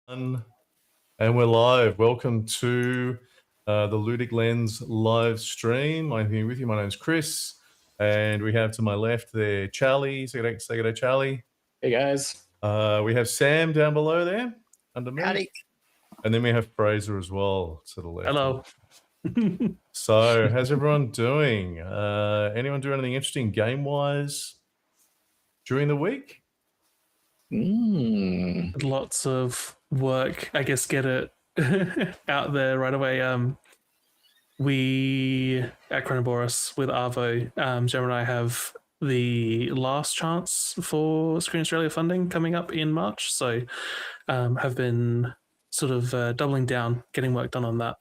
And we're live. Welcome to the Ludic Lens live stream. I'm here with you. My name's Chris, and we have to my left there Charlie. Say good day, Charlie. Hey guys. We have Sam down below there under me. Howdy. And then we have Fraser as well to the left. Hello. So how's everyone doing? Anyone do anything interesting game-wise during the week? Lots of work, I guess, get it out there right away. We at Chronoboros with Arvo, Jem and I have the last chance for Screen Australia funding coming up in March, so have been sort of doubling down, getting work done on that,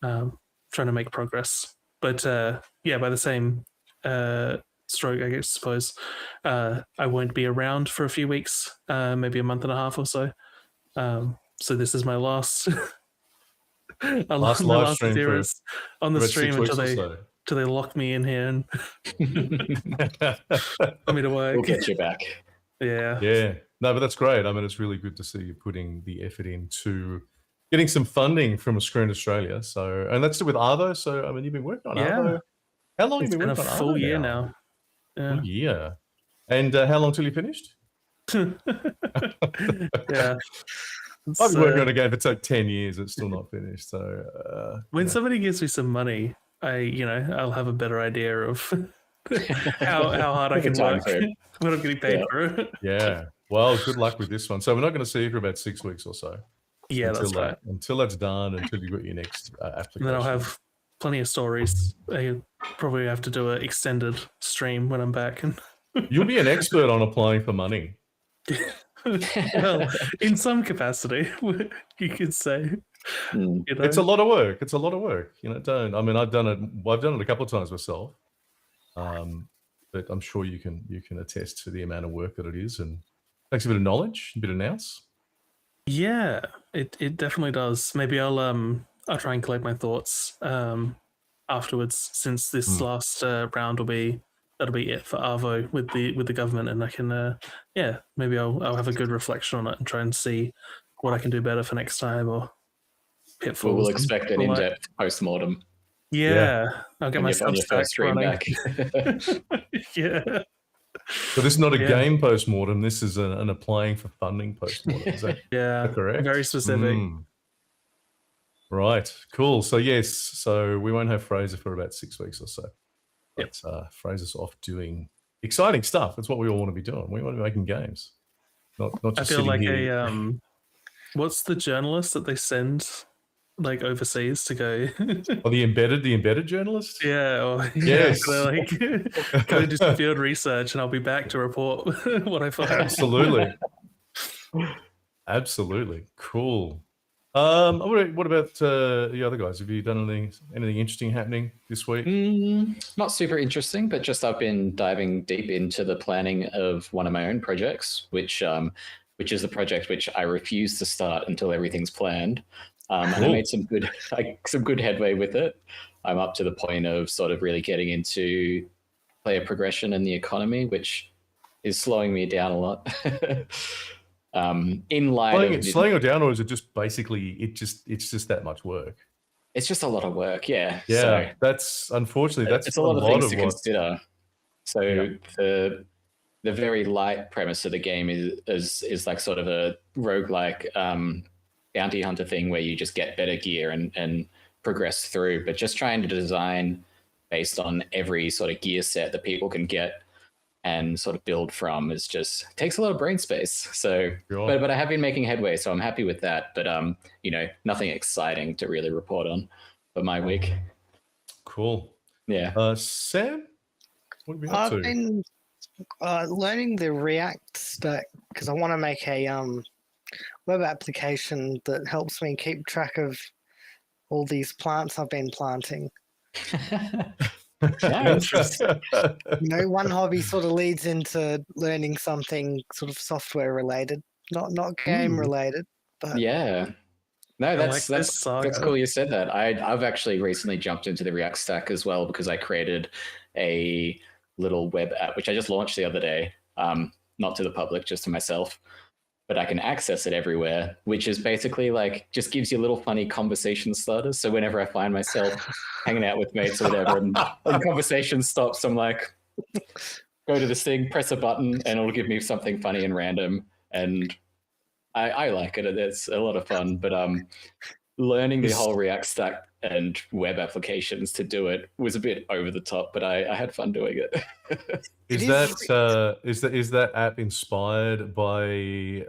trying to make progress. But yeah, by the same stroke, I suppose, I won't be around for a few weeks, maybe a month and a half or so. So this is my last last live stream appearance on the stream until they lock me in here and put me to work. We'll get you back. Yeah. Yeah. No, but that's great. I mean, it's really good to see you putting the effort into getting some funding from Screen Australia. So, and that's with Arvo. So, I mean, you've been working on Arvo. How long have you been working on Arvo? It's been a full year now. Yeah. Full year. And how long till you finished? Yeah. I've been working on a game for like 10 years. It's still not finished. So when somebody gives me some money, I'll have a better idea of how hard I can work when I'm getting paid for it. Yeah. Well, good luck with this one. So we're not going to see you for about 6 weeks or so. Yeah, that's right. Until that's done, until you've got your next application. And then I'll have plenty of stories. I probably have to do an extended stream when I'm back. And you'll be an expert on applying for money. Well, in some capacity, you could say. It's a lot of work. It's a lot of work. I've done it a couple of times myself. But I'm sure you can attest to the amount of work that it is, and takes a bit of knowledge, a bit of nous. Yeah, it definitely does. Maybe I'll try and collect my thoughts afterwards, since this last round that'll be it for Arvo with the government, and I can maybe I'll have a good reflection on it and try and see what I can do better for next time, or pitfalls. We'll expect an in-depth post-mortem. Yeah, I'll get my first stream back. Yeah. So this is not a game post-mortem. This is an applying for funding post-mortem. Is that correct? Very specific. Right. Cool. So yes. So we won't have Fraser for about 6 weeks or so. Yep. But Fraser's off doing exciting stuff. That's what we all want to be doing. We want to be making games. Not just I feel like here. What's the journalist that they send like overseas to go? Oh, the embedded journalist? Yeah. Yes. They're like, go do some field research and I'll be back to report what I find. Absolutely. Absolutely. Cool. What about the other guys? Have you done anything interesting happening this week? Not super interesting, but just I've been diving deep into the planning of one of my own projects, which is the project which I refuse to start until everything's planned. And I made some good headway with it. I'm up to the point of sort of really getting into player progression and the economy, which is slowing me down a lot. In light slowing it down, or is it just basically it's just that much work? It's just a lot of work, yeah. Yeah, so that's unfortunately it's a lot of things to consider. So the very light premise of the game is like sort of a roguelike bounty hunter thing where you just get better gear and progress through, but just trying to design based on every sort of gear set that people can get and sort of build from takes a lot of brain space. So, but I have been making headway, so I'm happy with that. But nothing exciting to really report on for my week. Cool. Yeah. Sam, what have you been up to? I've been learning the React stack because I want to make a web application that helps me keep track of all these plants I've been planting. One hobby sort of leads into learning something sort of software related, not game related. But yeah, no, that's cool. You said that. I've actually recently jumped into the React stack as well because I created a little web app which I just launched the other day. Not to the public, just to myself. but I can access it everywhere, which is basically like just gives you little funny conversation starters. So whenever I find myself hanging out with mates or whatever, and conversation stops, I'm like, go to this thing, press a button, and it'll give me something funny and random. And I like it. It's a lot of fun. But learning the whole React stack and web applications to do it was a bit over the top, but I had fun doing it. Is that app inspired by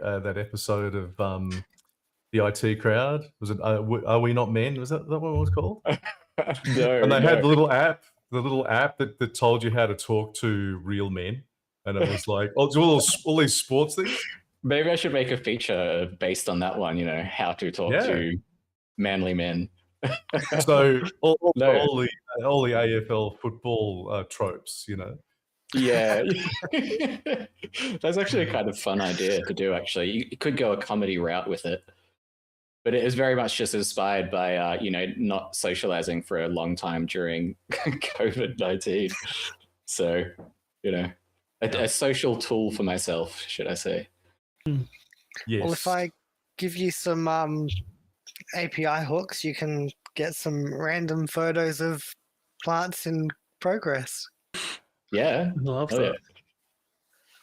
that episode of the IT Crowd? Was it Are We Not Men? Was that what it was called? No, and they had the little app that told you how to talk to real men, and it was like all these sports things. Maybe I should make a feature based on that one. How to talk to manly men. So all the AFL football tropes, Yeah, that's actually a kind of fun idea to do. Actually, you could go a comedy route with it, but it is very much just inspired by not socializing for a long time during COVID-19. So a social tool for myself, should I say? Yes. Well, if I give you some API hooks, you can get some random photos of plants in progress. Yeah, Love that.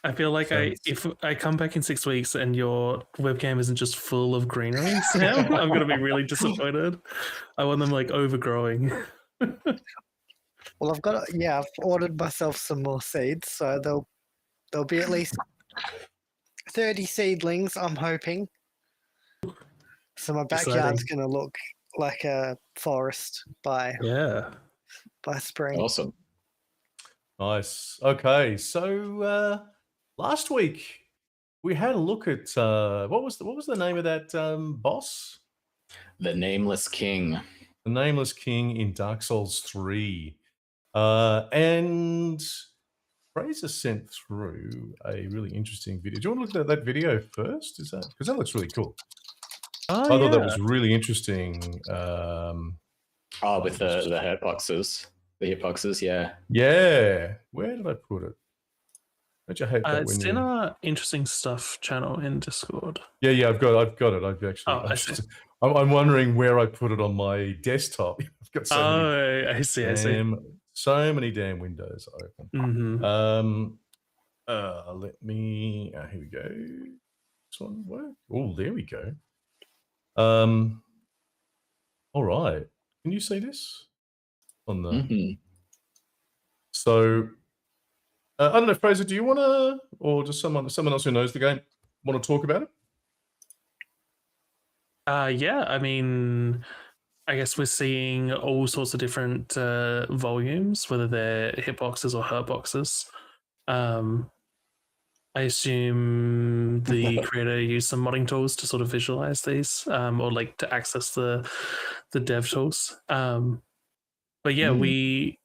I feel like if I come back in 6 weeks and your webcam isn't just full of greenery, Sam, I'm going to be really disappointed. I want them like overgrowing. Well, I've ordered myself some more seeds, so there'll be at least 30 seedlings, I'm hoping. So my backyard's going to look like a forest by spring. Awesome. Nice. Okay, so last week we had a look at what was the name of that boss? The Nameless King. The Nameless King in Dark Souls 3. And Fraser sent through a really interesting video. Do you want to look at that video first? Because that looks really cool. I thought that was really interesting. With the hurt boxes. The hitboxes, yeah. Yeah. Where did I put it? Don't you hate that it's in our interesting stuff channel in Discord. Yeah, I've got it. I've actually. I'm wondering where I put it on my desktop. I've got I see. So many damn windows open. Mm-hmm. Let me. Here we go. This one work. Oh, there we go. All right. Can you see this on the? So, I don't know, Fraser. Do you want to, or just someone else who knows the game, want to talk about it? Yeah. I mean, I guess we're seeing all sorts of different volumes, whether they're hitboxes or hurtboxes. I assume the creator used some modding tools to sort of visualize these, or like to access the dev tools. But yeah, they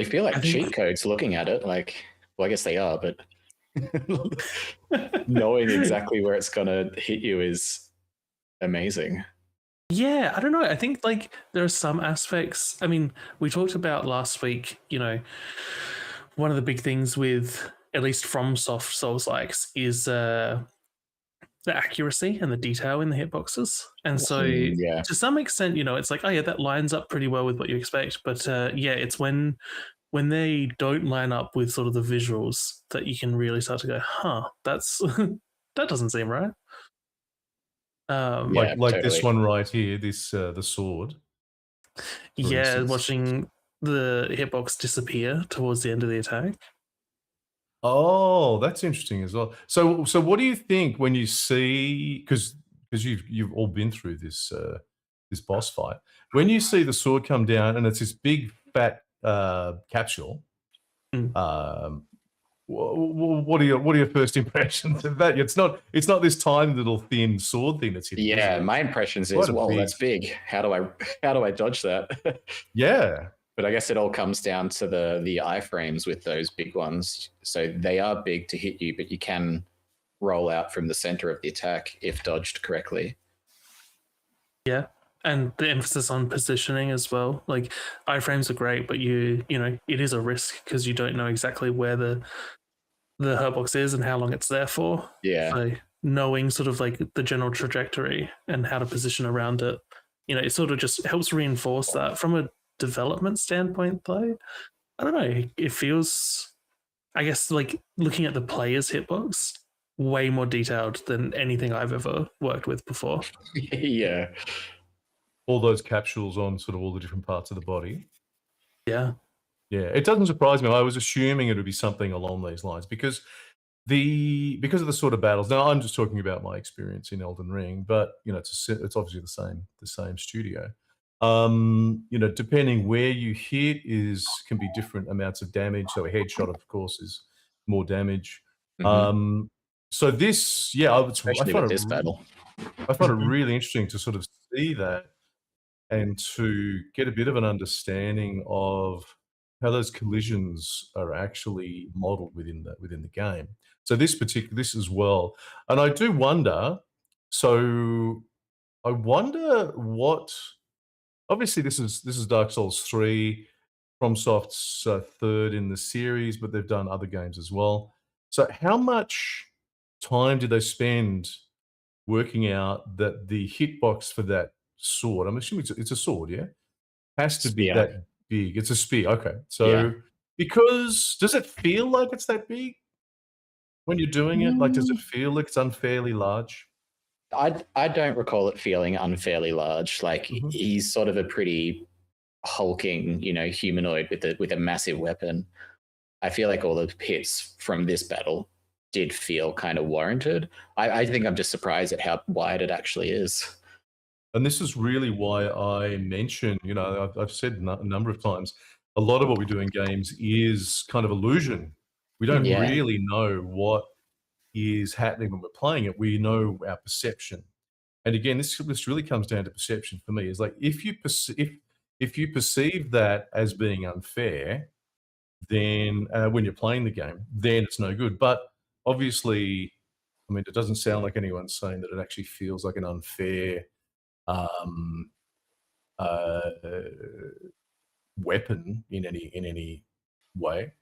feel like cheat codes looking at it. Like, well, I guess they are, but knowing exactly where it's gonna hit you is amazing. Yeah, I don't know. I think like there are some aspects. I mean, we talked about last week, one of the big things with at least from soft Souls-likes is the accuracy and the detail in the hitboxes. And so to some extent, it's like, oh yeah, that lines up pretty well with what you expect. But it's when they don't line up with sort of the visuals that you can really start to go, that's that doesn't seem right. Like totally. This one right here, this the sword. Yeah, watching the hitbox disappear towards the end of the attack. Oh, that's interesting as well. So what do you think when you see, because you've all been through this this boss fight, when you see the sword come down and it's this big fat capsule, what are your first impressions of that? It's not this tiny little thin sword thing that's hitting. Yeah, my impressions is, whoa, that's big. How do I dodge that? Yeah. But I guess it all comes down to the iframes with those big ones. So they are big to hit you, but you can roll out from the center of the attack if dodged correctly. Yeah. And the emphasis on positioning as well. Like iframes are great, but you know, it is a risk because you don't know exactly where the hurtbox is and how long it's there for. Yeah. So knowing sort of like the general trajectory and how to position around it, it sort of just helps reinforce that. From a development standpoint, though, I don't know. It feels, I guess, like looking at the player's hitbox, way more detailed than anything I've ever worked with before. Yeah. All those capsules on sort of all the different parts of the body. Yeah. Yeah, it doesn't surprise me. I was assuming it would be something along these lines because of the sort of battles. Now, I'm just talking about my experience in Elden Ring, but it's obviously the same studio. Depending where you hit can be different amounts of damage. So a headshot, of course, is more damage. So this, yeah, Especially with this battle. I find it really interesting to sort of see that and to get a bit of an understanding of how those collisions are actually modeled within the game. So this as well, and I do wonder. So I wonder what. Obviously, this is Dark Souls 3, FromSoft's third in the series, but they've done other games as well. So how much time did they spend working out that the hitbox for that sword, I'm assuming it's a sword, yeah? Has to be Spear. that big. It's a spear, okay. So because does it feel like it's that big when you're doing it? Like, does it feel like it's unfairly large? I don't recall it feeling unfairly large. Like Mhm. he's sort of a pretty hulking, humanoid with a massive weapon. I feel like all the hits from this battle did feel kind of warranted. I think I'm just surprised at how wide it actually is. And this is really why I mention, I've said a number of times, a lot of what we do in games is kind of illusion. We don't Yeah. really know what is happening when we're playing it. We know our perception. And again, this really comes down to perception for me. Is like if you perceive that as being unfair, then when you're playing the game, then it's no good. But obviously, I mean, it doesn't sound like anyone's saying that it actually feels like an unfair weapon in any way.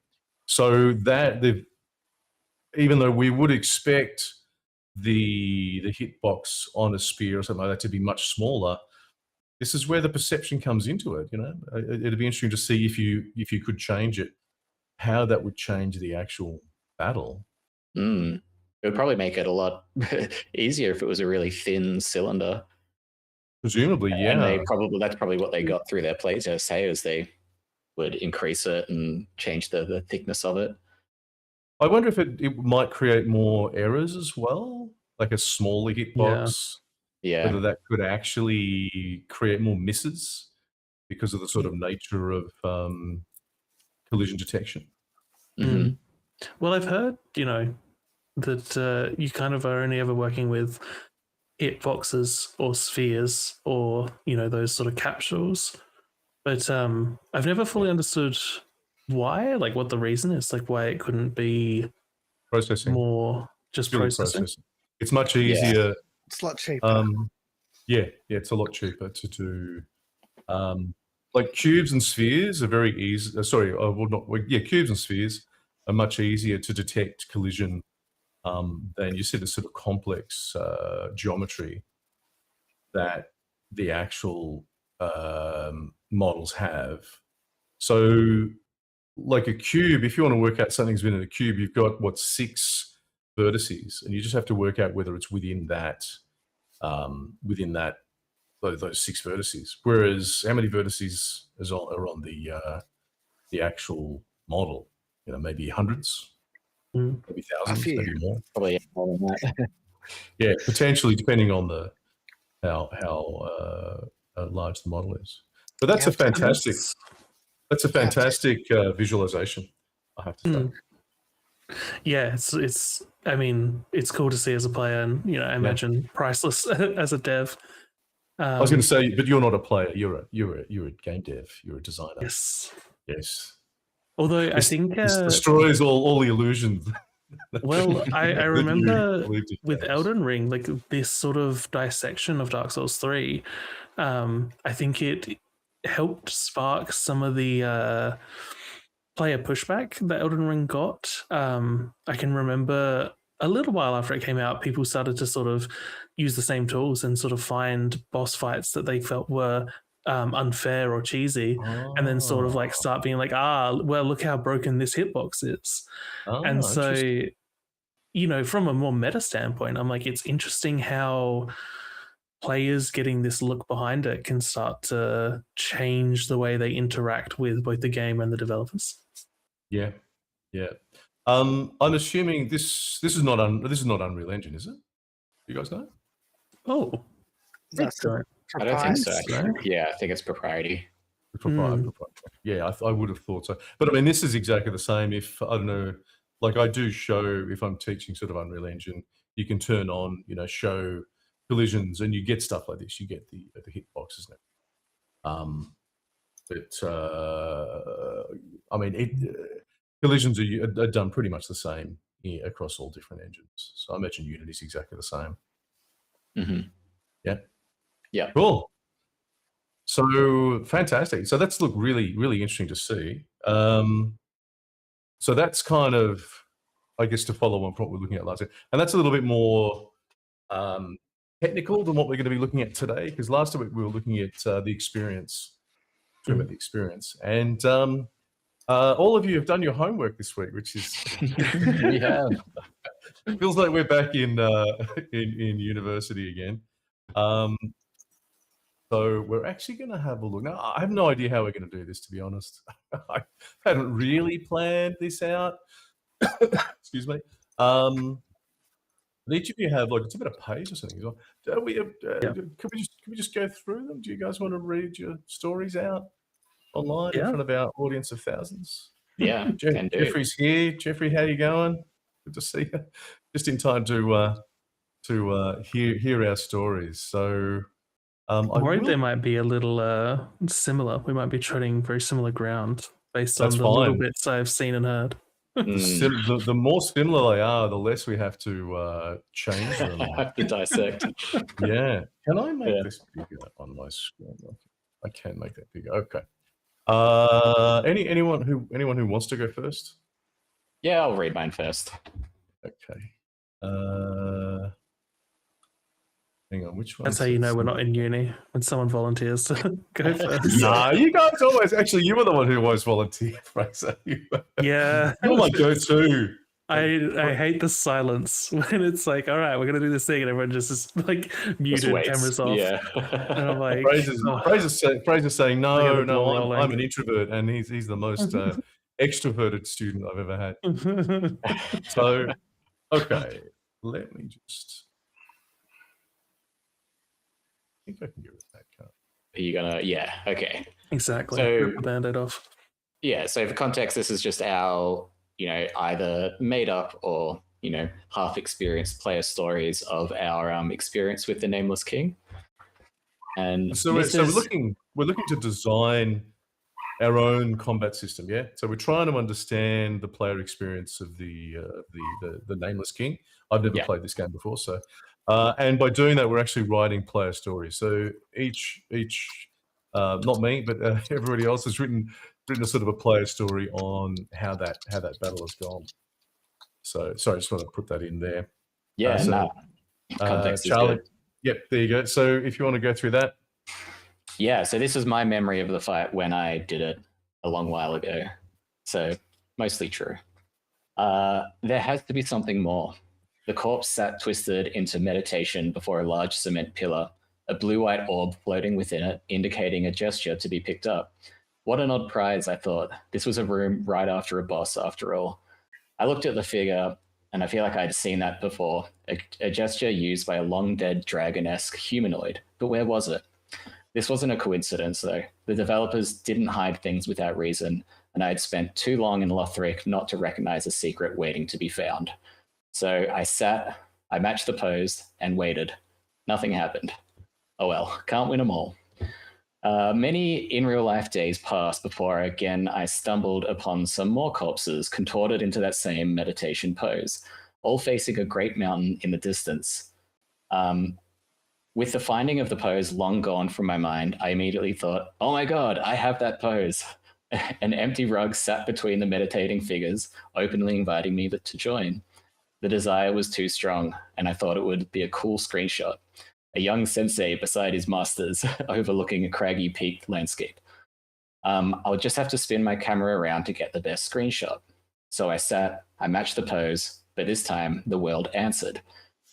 So that even though we would expect the hitbox on a spear or something like that to be much smaller, this is where the perception comes into it. It'd be interesting to see if you could change it, how that would change the actual battle. It would probably make it a lot easier if it was a really thin cylinder. Presumably, yeah. And that's probably what they got through their playtest, is they would increase it and change the thickness of it. I wonder if it might create more errors as well, like a smaller hitbox. Yeah. Whether that could actually create more misses because of the sort of nature of collision detection. Well, I've heard, that you kind of are only ever working with hitboxes or spheres or, those sort of capsules. But I've never fully understood why, like what the reason is, like why it couldn't be processing more just really processing. It's much easier. It's a lot cheaper. Yeah, it's a lot cheaper to do. Like cubes and spheres are very easy. Cubes and spheres are much easier to detect collision than you see the sort of complex geometry that the actual models have. So, like a cube, if you want to work out something's been in a cube, you've got 6 vertices, and you just have to work out whether it's within that those 6 vertices. Whereas, how many vertices are on the actual model? Maybe hundreds, maybe thousands, maybe more. Probably more than that. Yeah, potentially, depending on how large the model is. But that's a fantastic. That's a fantastic visualization, I have to say. Yeah, it's. I mean, it's cool to see as a player, and I imagine priceless as a dev. I was going to say, but you're not a player. You're a game dev. You're a designer. Yes. Although I think this destroys all the illusions. Well, I remember with Elden Ring, like this sort of dissection of Dark Souls 3, I think it helped spark some of the player pushback that Elden Ring got. I can remember a little while after it came out, people started to sort of use the same tools and sort of find boss fights that they felt were unfair or cheesy, and then sort of like start being like, well, look how broken this hitbox is. And so, you know, from a more meta standpoint, I'm like, it's interesting how players getting this look behind it can start to change the way they interact with both the game and the developers. Yeah. I'm assuming this is not Unreal Engine, is it? You guys know? Oh, That's I don't think so. Actually. Yeah, I think it's proprietary. Yeah, I would have thought so. But I mean, this is exactly the same. If I don't know, like I do show, if I'm teaching sort of Unreal Engine, you can turn on, you know, show collisions, and you get stuff like this. You get the hitboxes now. I mean, collisions are done pretty much the same across all different engines. So I imagine Unity is exactly the same. Mm-hmm. Yeah. Cool. So fantastic. So that's really, really interesting to see. So that's kind of, I guess, to follow on from what we're looking at last year. And that's a little bit more technical than what we're going to be looking at today, because last week we were looking at the experience, the experience. And all of you have done your homework this week, which is we have. Feels like we're back in university again. So we're actually going to have a look. Now, I have no idea how we're going to do this, to be honest. I haven't really planned this out. Excuse me. Each of you have, like, it's about a page or something as well. Can we just go through them? Do you guys want to read your stories out online in front of our audience of thousands? Yeah, Jeffrey's here. Jeffrey, how you going? Good to see you. Just in time to hear our stories. So I'm worried they might be a little similar. We might be treading very similar ground based on the little bits I've seen and heard. The more similar they are, the less we have to change them. have to dissect. Yeah. Can I make this bigger on my screen? I can make that bigger. Okay. Anyone who wants to go first? Yeah, I'll read mine first. Okay. Hang on, which one? That's how you know we're not in uni, when someone volunteers to go first. Nah, you guys always, actually, you were the one who always volunteered, Fraser. Yeah. You're my go-to. I hate the silence when it's like, all right, we're going to do this thing, and everyone just is like muted, cameras off. Yeah. And I'm like, Fraser's saying, no, I'm an introvert, and he's the most extroverted student I've ever had. So, okay, let me just... I think I can get rid of that card. Are you gonna? Yeah. Okay. Exactly. So, rip the Band-Aid off. Yeah. So for context, this is just our, either made up or half experienced player stories of our experience with the Nameless King. And so we're looking to design our own combat system. Yeah. So we're trying to understand the player experience of the Nameless King. I've never played this game before, so. And by doing that, we're actually writing player stories. So each not me, but everybody else has written a sort of a player story on how that battle has gone. So sorry, I just want to put that in there. Yeah. Context Charlie. Yep, there you go. So if you want to go through that. Yeah. So this is my memory of the fight when I did it a long while ago. So mostly true. There has to be something more. The corpse sat twisted into meditation before a large cement pillar, a blue-white orb floating within it, indicating a gesture to be picked up. What an odd prize, I thought. This was a room right after a boss, after all. I looked at the figure, and I feel like I'd seen that before, a gesture used by a long-dead dragon-esque humanoid. But where was it? This wasn't a coincidence, though. The developers didn't hide things without reason, and I had spent too long in Lothric not to recognize a secret waiting to be found. So I sat, I matched the pose, and waited. Nothing happened. Oh well, can't win them all. Many in real life days passed before again I stumbled upon some more corpses contorted into that same meditation pose, all facing a great mountain in the distance. With the finding of the pose long gone from my mind, I immediately thought, oh my god, I have that pose. An empty rug sat between the meditating figures, openly inviting me to join. The desire was too strong, and I thought it would be a cool screenshot. A young sensei beside his masters, overlooking a craggy peak landscape. I'll just have to spin my camera around to get the best screenshot. So I sat, I matched the pose, but this time the world answered.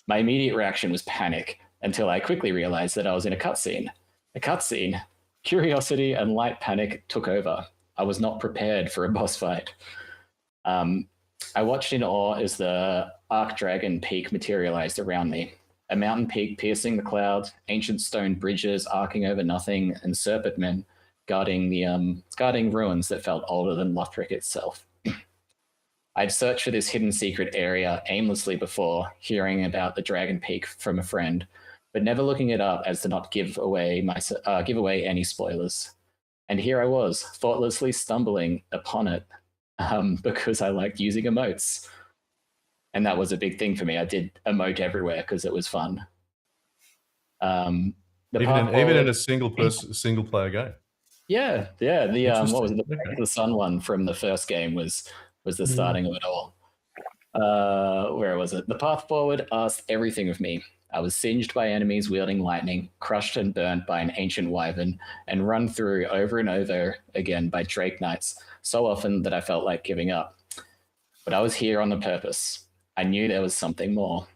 My immediate reaction was panic, until I quickly realized that I was in a cutscene. A cutscene. Curiosity and light panic took over. I was not prepared for a boss fight. I watched in awe as the Arc Dragon peak materialized around me. A mountain peak piercing the clouds, ancient stone bridges arcing over nothing, and serpent men guarding ruins that felt older than Lothric itself. I'd searched for this hidden secret area aimlessly before, hearing about the Dragon Peak from a friend, but never looking it up as to not give away any spoilers. And here I was, thoughtlessly stumbling upon it because I liked using emotes. And that was a big thing for me. I did emote everywhere because it was fun. Even in a single player game. Yeah. What was it? The Sun one from the first game was the starting of it all. Where was it? The path forward asked everything of me. I was singed by enemies wielding lightning, crushed and burnt by an ancient wyvern, and run through over and over again by Drake Knights so often that I felt like giving up. But I was here on the purpose. I knew there was something more.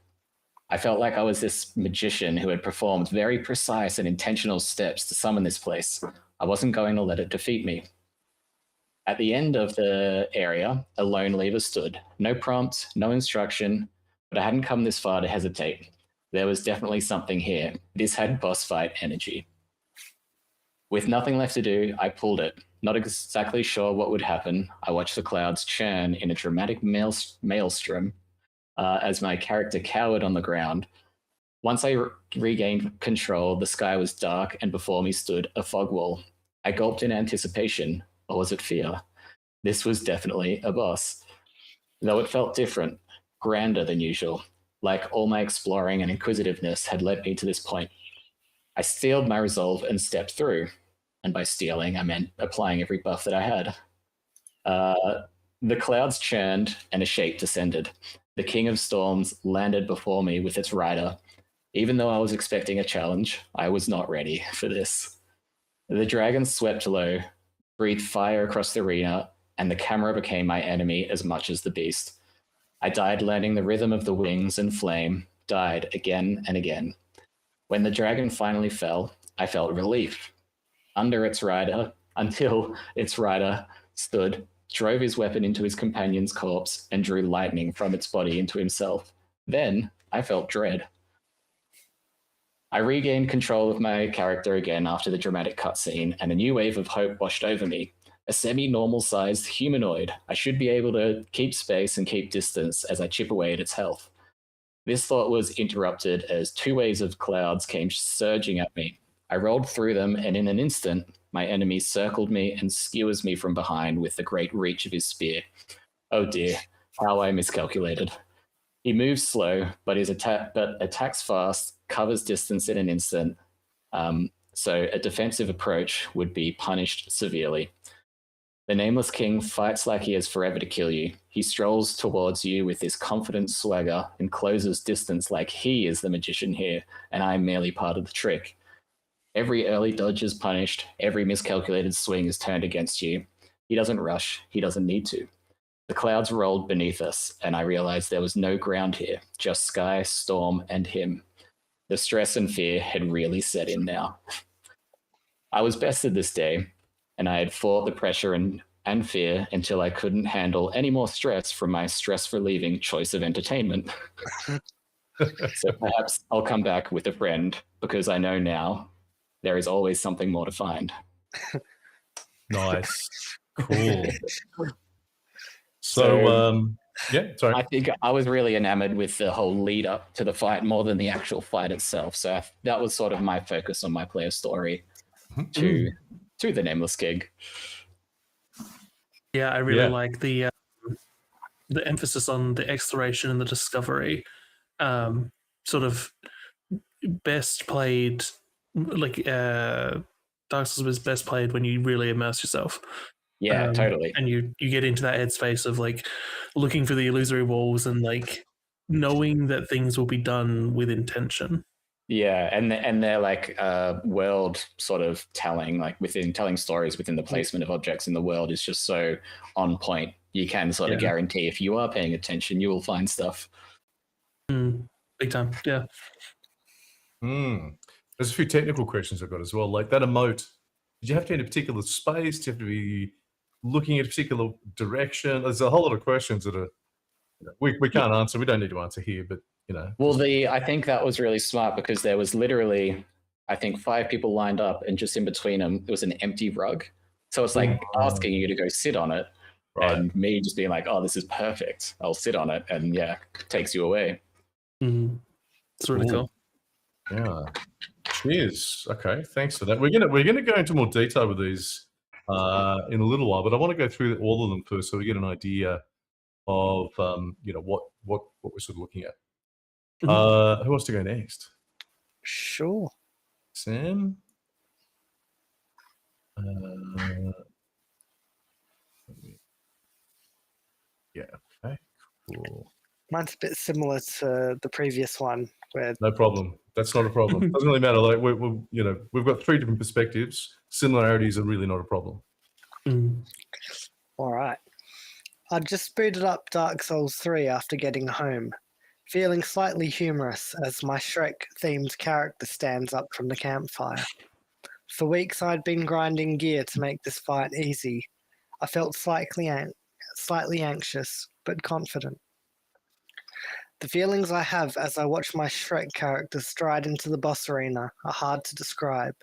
I felt like I was this magician who had performed very precise and intentional steps to summon this place. I wasn't going to let it defeat me. At the end of the area, a lone lever stood. No prompt, no instruction, but I hadn't come this far to hesitate. There was definitely something here. This had boss fight energy. With nothing left to do, I pulled it. Not exactly sure what would happen. I watched the clouds churn in a dramatic maelstrom as my character cowered on the ground. Once I regained control, the sky was dark and before me stood a fog wall. I gulped in anticipation, or was it fear? This was definitely a boss. Though it felt different, grander than usual, like all my exploring and inquisitiveness had led me to this point. I steeled my resolve and stepped through. And by stealing, I meant applying every buff that I had. The clouds churned and a shape descended. The King of Storms landed before me with its rider. Even though I was expecting a challenge, I was not ready for this. The dragon swept low, breathed fire across the arena, and the camera became my enemy as much as the beast. I died learning the rhythm of the wings and flame, died again and again. When the dragon finally fell, I felt relief. Until its rider stood, drove his weapon into his companion's corpse, and drew lightning from its body into himself. Then I felt dread. I regained control of my character again after the dramatic cutscene, and a new wave of hope washed over me. A semi-normal sized humanoid. I should be able to keep space and keep distance as I chip away at its health. This thought was interrupted as two waves of clouds came surging at me. I rolled through them, and in an instant, my enemy circled me and skewers me from behind with the great reach of his spear. Oh dear, how I miscalculated. He moves slow, but attacks fast, covers distance in an instant. So a defensive approach would be punished severely. The Nameless King fights like he has forever to kill you. He strolls towards you with this confident swagger and closes distance like he is the magician here, and I am merely part of the trick. Every early dodge is punished. Every miscalculated swing is turned against you. He doesn't rush. He doesn't need to. The clouds rolled beneath us, and I realized there was no ground here, just sky, storm, and him. The stress and fear had really set in now. I was bested this day, and I had fought the pressure and fear until I couldn't handle any more stress from my stress-relieving choice of entertainment. So perhaps I'll come back with a friend, because I know now there is always something more to find. Nice. Cool. So yeah, sorry. I think I was really enamored with the whole lead up to the fight more than the actual fight itself. So that was sort of my focus on my player story to the Nameless King. Yeah, I really like the emphasis on the exploration and the discovery. Sort of best played, like Dark Souls is best played when you really immerse yourself. Yeah, totally. And you get into that headspace of like looking for the illusory walls and like knowing that things will be done with intention. Yeah, and they're like world sort of telling, like within telling stories within the placement of objects in the world is just so on point. You can sort of guarantee if you are paying attention, you will find stuff. Big time, yeah. There's a few technical questions I've got as well. Like that emote, did you have to be in a particular space? Do you have to be looking at a particular direction? There's a whole lot of questions that are we can't answer. We don't need to answer here, but Well, I think that was really smart because there was literally, I think 5 people lined up, and just in between them there was an empty rug. So it's like asking you to go sit on it, and me just being like, "Oh, this is perfect. I'll sit on it," and takes you away. It's really cool. Yeah. Cheers. Okay, thanks for that. We're gonna go into more detail with these in a little while, but I want to go through all of them first so we get an idea of what we're sort of looking at. Who wants to go next? Sure. Sam? Yeah, okay, cool. Mine's a bit similar to the previous one. No problem. That's not a problem. Doesn't really matter. Like we've got 3 different perspectives. Similarities are really not a problem. All right. I just booted up Dark Souls 3 after getting home, feeling slightly humorous as my Shrek-themed character stands up from the campfire. For weeks I'd been grinding gear to make this fight easy. I felt slightly anxious, but confident. The feelings I have as I watch my Shrek character stride into the boss arena are hard to describe.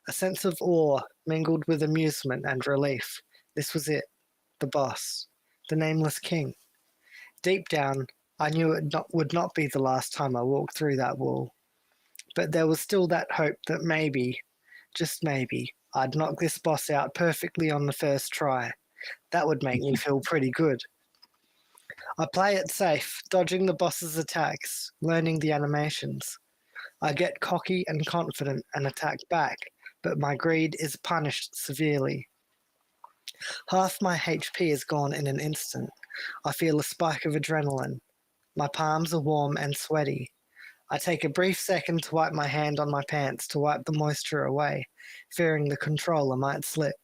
A sense of awe mingled with amusement and relief. This was it, the boss, the nameless king. Deep down, I knew it would not be the last time I walked through that wall. But there was still that hope that maybe, just maybe, I'd knock this boss out perfectly on the first try. That would make me feel pretty good. I play it safe, dodging the boss's attacks, learning the animations. I get cocky and confident and attack back, but my greed is punished severely. Half my HP is gone in an instant. I feel a spike of adrenaline. My palms are warm and sweaty. I take a brief second to wipe my hand on my pants to wipe the moisture away, fearing the controller might slip.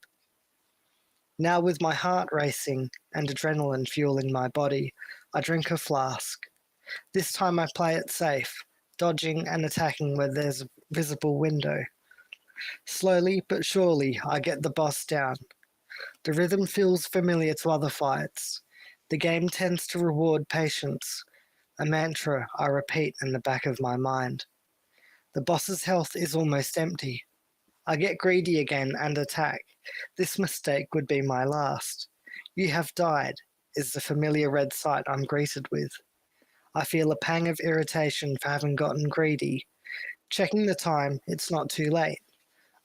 Now with my heart racing and adrenaline fueling my body, I drink a flask. This time I play it safe, dodging and attacking where there's a visible window. Slowly but surely I get the boss down. The rhythm feels familiar to other fights. The game tends to reward patience, a mantra I repeat in the back of my mind. The boss's health is almost empty. I get greedy again and attack. This mistake would be my last. You have died, is the familiar red sight I'm greeted with. I feel a pang of irritation for having gotten greedy. Checking the time, it's not too late.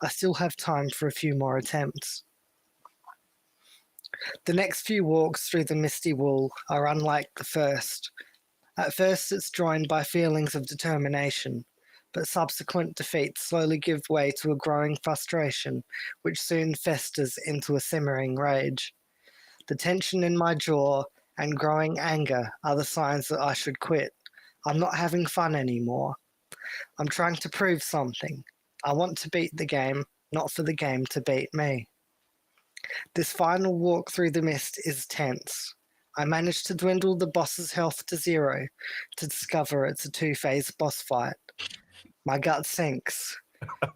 I still have time for a few more attempts. The next few walks through the misty wool are unlike the first. At first it's joined by feelings of determination, but subsequent defeats slowly give way to a growing frustration, which soon festers into a simmering rage. The tension in my jaw and growing anger are the signs that I should quit. I'm not having fun anymore. I'm trying to prove something. I want to beat the game, not for the game to beat me. This final walk through the mist is tense. I managed to dwindle the boss's health to 0 to discover it's a 2-phase boss fight. My gut sinks.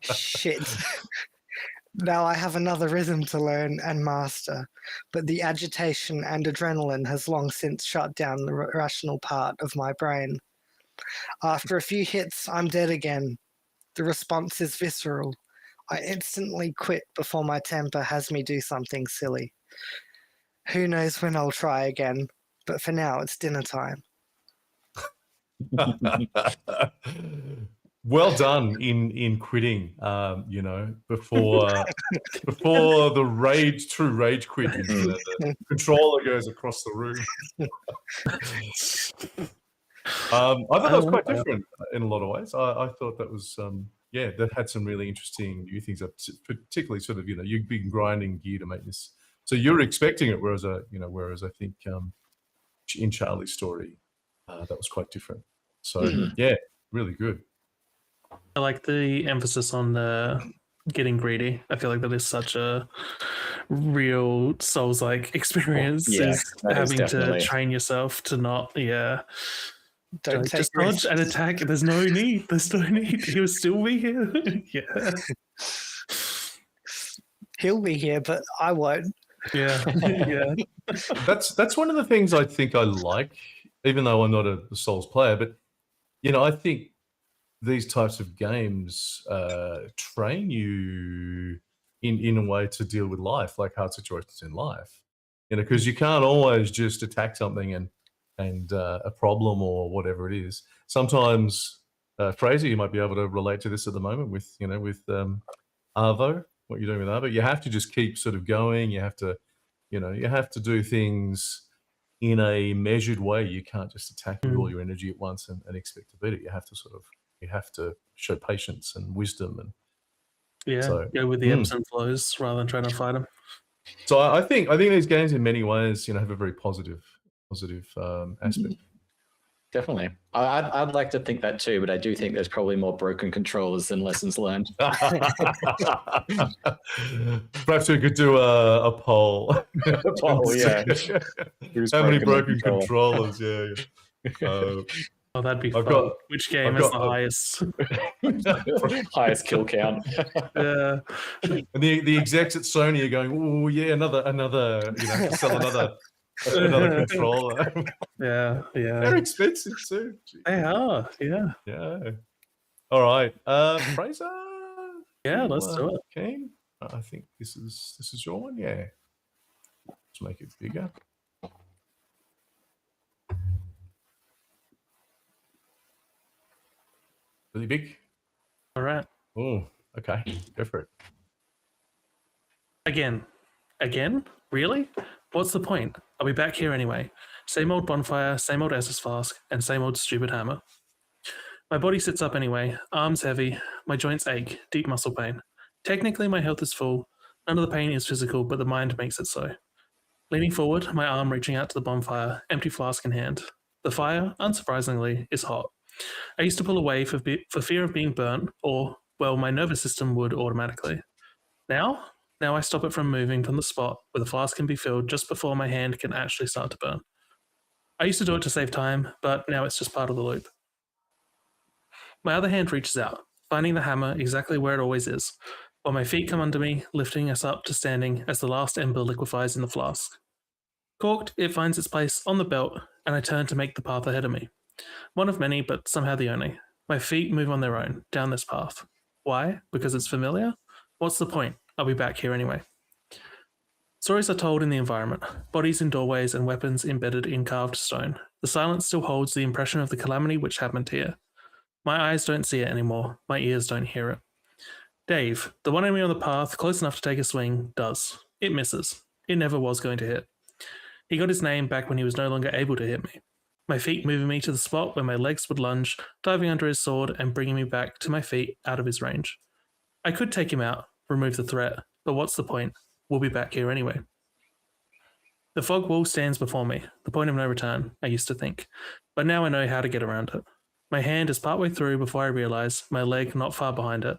Shit. Now I have another rhythm to learn and master, but the agitation and adrenaline has long since shut down the rational part of my brain. After a few hits, I'm dead again. The response is visceral. I instantly quit before my temper has me do something silly. Who knows when I'll try again, but for now it's dinner time. Well done in quitting, before the true rage quit, the controller goes across the room. I thought that was quite different in a lot of ways. I thought that was, that had some really interesting new things, particularly sort of, you've been grinding gear to make this. So you're expecting it, whereas I think in Charlie's story, that was quite different. So yeah, really good. I like the emphasis on getting greedy. I feel like that is such a real Souls-like experience. Yeah, is that is having to definitely. train yourself to not, Don't take just dodge and risks. attack. There's no need. There's no need. He'll still be here. Yeah, He'll be here, but I won't. yeah, yeah. That's one of the things I think I like, even though I'm not a Souls player. But I think these types of games train you in a way to deal with life, like hard situations in life. Because you can't always just attack something and a problem or whatever it is. Sometimes, Fraser, you might be able to relate to this at the moment with Arvo, what you're doing with Arvo. You have to just keep sort of going. You have to, you have to do things in a measured way. You can't just attack with all your energy at once and expect to beat it. You have to show patience and wisdom Go with the ebbs and flows rather than trying to fight them. So I think these games in many ways, have a very positive aspect. Definitely. I'd like to think that too, but I do think there's probably more broken controllers than lessons learned. Perhaps we could do a poll. A poll, yeah. How many broken controllers? Yeah. That'd be fun. Which game has the highest kill count? Yeah. And the execs at Sony are going, oh yeah, another, sell another controller. Yeah. They're expensive too. They are. Yeah. Yeah. All right, Fraser. Yeah, let's do it. Keen? I think this is your one. Yeah. Let's make it bigger. Really big. All right. Oh, okay. Go for it. Again? Really? What's the point? I'll be back here anyway. Same old bonfire, same old Estus flask, and same old stupid hammer. My body sits up anyway, arms heavy, my joints ache, deep muscle pain. Technically, my health is full. None of the pain is physical, but the mind makes it so. Leaning forward, my arm reaching out to the bonfire, empty flask in hand. The fire, unsurprisingly, is hot. I used to pull away for fear of being burnt, or, well, my nervous system would automatically. Now I stop it from moving from the spot where the flask can be filled just before my hand can actually start to burn. I used to do it to save time, but now it's just part of the loop. My other hand reaches out, finding the hammer exactly where it always is, while my feet come under me, lifting us up to standing as the last ember liquefies in the flask. Corked, it finds its place on the belt, and I turn to make the path ahead of me. One of many, but somehow the only. My feet move on their own, down this path. Why? Because it's familiar? What's the point? I'll be back here anyway. Stories are told in the environment, bodies in doorways and weapons embedded in carved stone. The silence still holds the impression of the calamity which happened here. My eyes don't see it anymore, my ears don't hear it. Dave, the one enemy on the path, close enough to take a swing, does. It misses. It never was going to hit. He got his name back when he was no longer able to hit me. My feet moving me to the spot where my legs would lunge, diving under his sword and bringing me back to my feet out of his range. I could take him out, remove the threat, but what's the point? We'll be back here anyway. The fog wall stands before me, the point of no return, I used to think, but now I know how to get around it. My hand is partway through before I realize my leg not far behind it.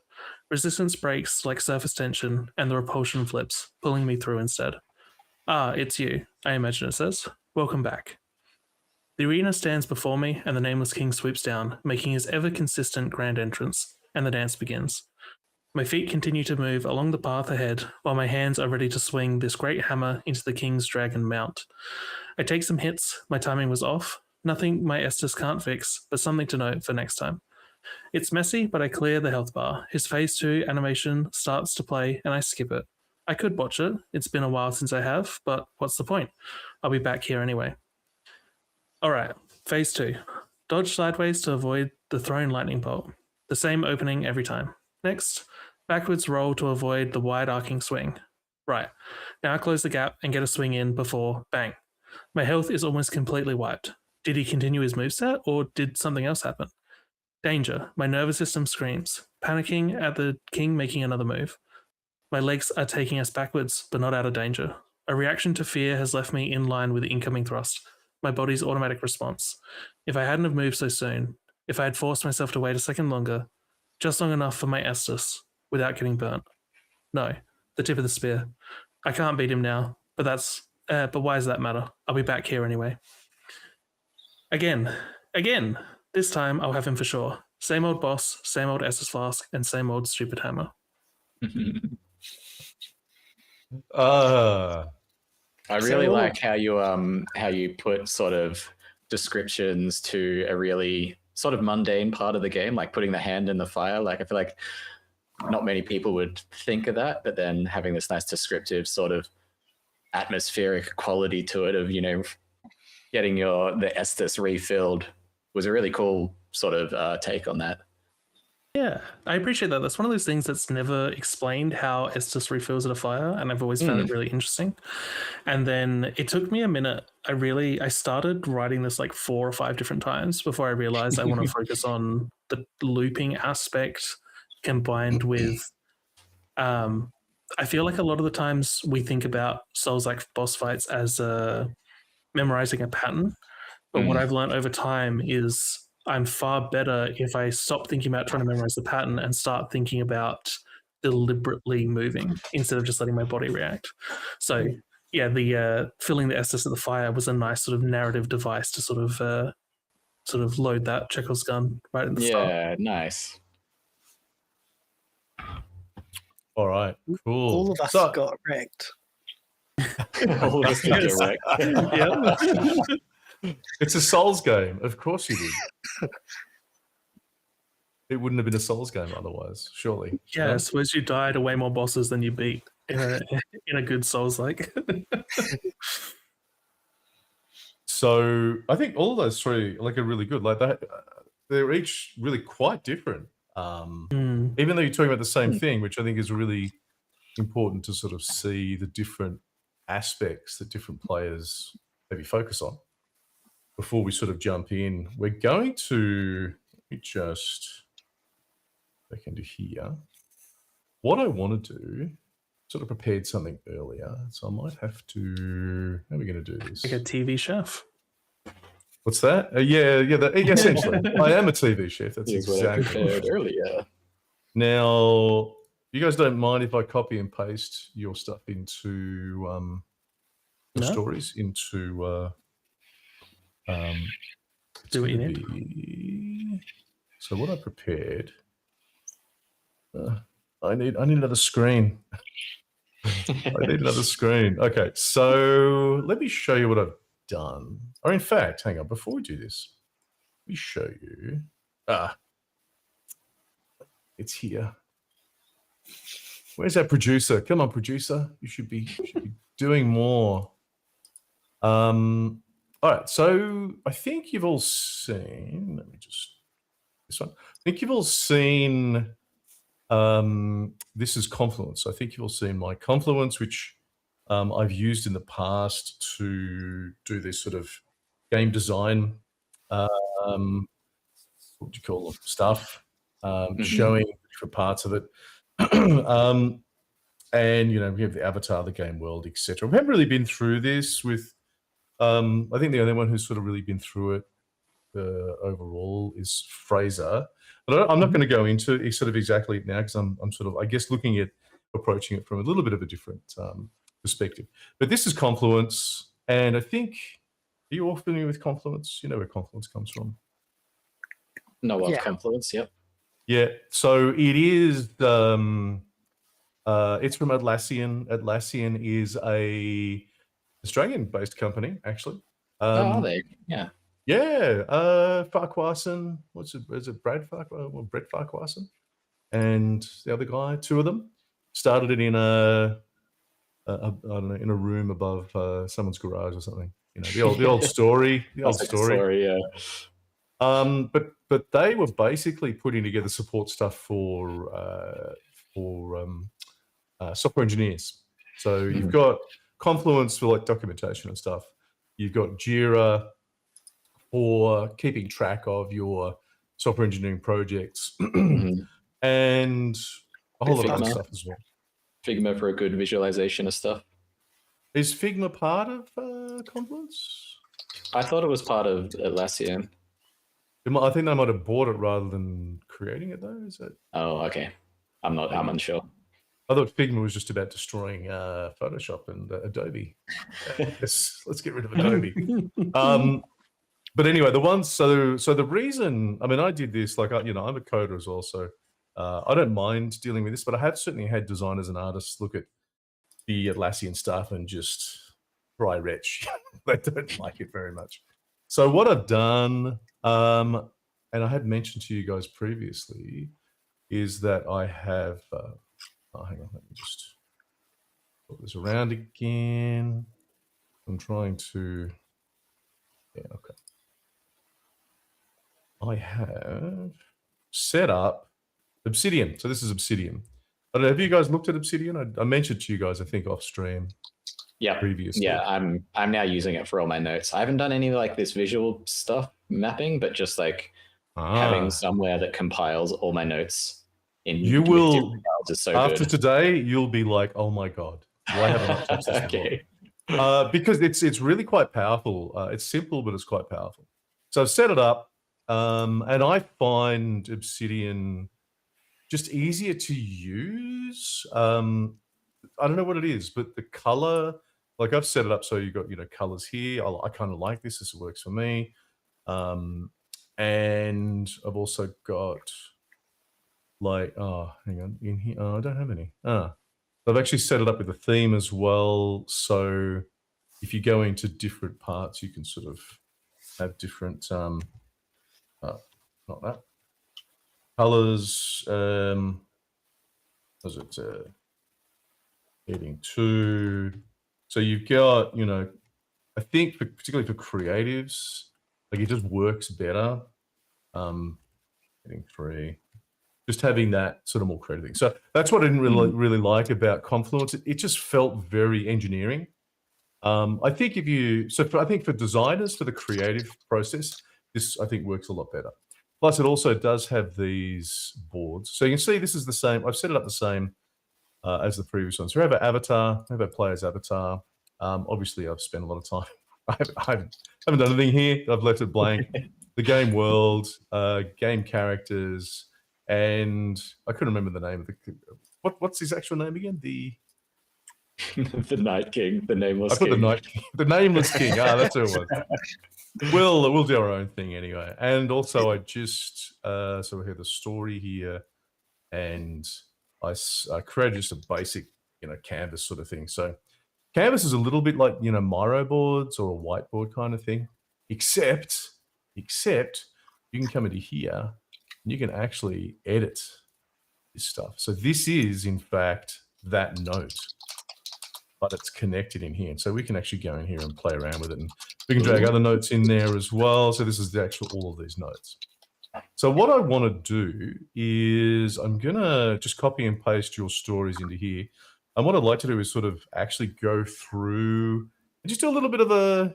Resistance breaks like surface tension, and the repulsion flips, pulling me through instead. Ah, it's you, I imagine it says. Welcome back. The arena stands before me, and the Nameless King swoops down, making his ever-consistent grand entrance, and the dance begins. My feet continue to move along the path ahead, while my hands are ready to swing this great hammer into the King's dragon mount. I take some hits, my timing was off, nothing my Estus can't fix, but something to note for next time. It's messy, but I clear the health bar. His phase 2 animation starts to play, and I skip it. I could watch it, it's been a while since I have, but what's the point? I'll be back here anyway. Alright, phase 2. Dodge sideways to avoid the thrown lightning bolt. The same opening every time. Next, backwards roll to avoid the wide arcing swing. Right, now I close the gap and get a swing in before, bang. My health is almost completely wiped. Did he continue his moveset, or did something else happen? Danger, my nervous system screams, panicking at the King making another move. My legs are taking us backwards, but not out of danger. A reaction to fear has left me in line with the incoming thrust. My body's automatic response. if I hadn't have moved so soon, if I had forced myself to wait a second longer, just long enough for my Estus without getting burnt. No, the tip of the spear. I can't beat him now, but but why does that matter? I'll be back here anyway. Again, this time I'll have him for sure. Same old boss, same old Estus flask, and same old stupid hammer. I really like how you put sort of descriptions to a really sort of mundane part of the game, like putting the hand in the fire. Like I feel like not many people would think of that, but then having this nice descriptive sort of atmospheric quality to it of, you know, getting the Estus refilled was a really cool sort of take on that. Yeah, I appreciate that. That's one of those things that's never explained, how Estus refills at a fire, and I've always found it really interesting. And then it took me a minute. I started writing this like 4 or 5 different times before I realized I want to focus on the looping aspect combined with I feel like a lot of the times we think about Souls-like boss fights as memorizing a pattern, but what I've learned over time is I'm far better if I stop thinking about trying to memorize the pattern and start thinking about deliberately moving instead of just letting my body react. So yeah, the filling the Estus at the fire was a nice sort of narrative device to sort of load that Chekhov's gun right at the start. Yeah, nice. All right, cool. All of us got wrecked. All of us did get wrecked. Yeah. It's a Souls game. Of course you did. It wouldn't have been a Souls game otherwise, surely. Yeah, I suppose you died way more bosses than you beat in a good Souls-like. So I think all of those 3 like are really good. Like they're each really quite different. Even though you're talking about the same thing, which I think is really important to sort of see the different aspects that different players maybe focus on. Before we sort of jump in, we're going to let me just back into here. What I want to do, sort of prepared something earlier, so I might have to. How are we going to do this? Like a TV chef. What's that? Yeah, essentially. I am a TV chef. That's exactly what I prepared earlier. Now, you guys don't mind if I copy and paste your stuff into stories into do what you need. So what I prepared, I need another screen. I need another screen. Okay, so let me show you what I've done. Or in fact, hang on, before we do this, let me show you. It's here. Where's that producer? Come on, producer. You should be doing more. All right, so I think you've all seen, let me just, this one. I think you've all seen, this is Confluence. I think you've all seen my Confluence, which I've used in the past to do this sort of game design, what do you call them, stuff, showing different parts of it. And, you know, we have the avatar, the game world, etc. We haven't really been through this with, I think the only one who's sort of really been through it overall is Fraser. But I'm not going to go into it sort of exactly now because I'm sort of, I guess, looking at approaching it from a little bit of a different perspective. But this is Confluence, and I think, are you all familiar with Confluence? You know where Confluence comes from? No, Confluence, yep. Yeah, so it is, it's from Atlassian. Atlassian is a Australian-based company, actually. Are they? Yeah. Yeah, Farquharson. Is it Brad Farquharson? Well, Brett Farquharson, and the other guy. 2 of them started it in I don't know, in a room above someone's garage or something. You know, the old story. The old story. Yeah. But they were basically putting together support stuff for software engineers. So you've got Confluence for like documentation and stuff. You've got Jira for keeping track of your software engineering projects, and a whole lot of other stuff as well. Figma for a good visualization of stuff. Is Figma part of Confluence? I thought it was part of Atlassian. I think they might have bought it rather than creating it, though. Is that? Oh, okay. I'm unsure. I thought Figma was just about destroying Photoshop and Adobe. Let's get rid of Adobe. But anyway, so the reason, I mean, I did this, like, I'm a coder as well, so I don't mind dealing with this, but I have certainly had designers and artists look at the Atlassian stuff and just dry retch. They don't like it very much. So what I've done, and I had mentioned to you guys previously, is that I have, hang on, let me just put this around again. I'm trying to, yeah, okay. I have set up Obsidian. So this is Obsidian. I don't know, have you guys looked at Obsidian? I mentioned to you guys, I think, off stream. Yeah, previously. Yeah, I'm now using it for all my notes. I haven't done any like this visual stuff mapping, but just like having somewhere that compiles all my notes in. You will is so after good. today, you'll be like, "Oh my god, why haven't I touched this before?" Because it's really quite powerful. It's simple, but it's quite powerful. So I've set it up, and I find Obsidian just easier to use. I don't know what it is, but the color, like I've set it up so you've got, colors here. I kind of like this. This works for me. And I've also got like, hang on, in here. Oh, I don't have any. I've actually set it up with a theme as well. So if you go into different parts, you can sort of have different, not that, colors. Was it heading 2? So you've got, I think particularly for creatives, like it just works better. Heading 3, just having that sort of more creative thing. So that's what I didn't really like about Confluence. It just felt very engineering. I think I think for designers, for the creative process, this I think works a lot better. Plus, it also does have these boards. So you can see this is the same. I've set it up the same as the previous one. So we have an avatar, we have a player's avatar. Obviously, I've spent a lot of time. I haven't done anything here. I've left it blank. The game world, game characters, and I couldn't remember the name of the. What's his actual name again? The Night King, the nameless. I put king. the nameless king. That's who it was. We'll do our own thing anyway. And also, I just so we have the story here, and I created just a basic, canvas sort of thing. So canvas is a little bit like, Miro boards or a whiteboard kind of thing, except you can come into here and you can actually edit this stuff. So this is, in fact, that note, but it's connected in here. And so we can actually go in here and play around with it. And we can drag other notes in there as well. So this is the actual, all of these notes. So what I want to do is I'm going to just copy and paste your stories into here. And what I'd like to do is sort of actually go through and just do a little bit of a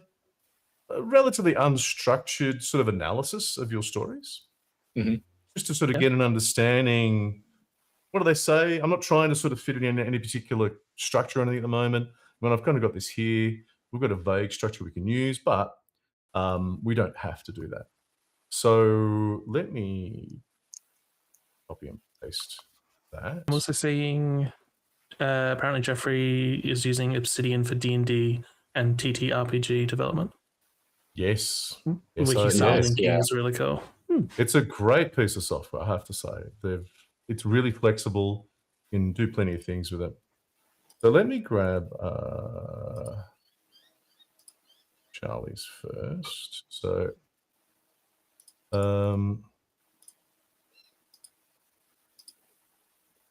relatively unstructured sort of analysis of your stories. Just to sort of get an understanding. What do they say? I'm not trying to sort of fit it in any particular structure or anything at the moment. I mean, I've kind of got this here. We've got a vague structure we can use, but we don't have to do that. So let me copy and paste that. I'm also seeing apparently Jeffrey is using Obsidian for D&D and TTRPG development. Yes. Linking is really cool. It's a great piece of software, I have to say. It's really flexible. You can do plenty of things with it. So let me grab Charlie's first. So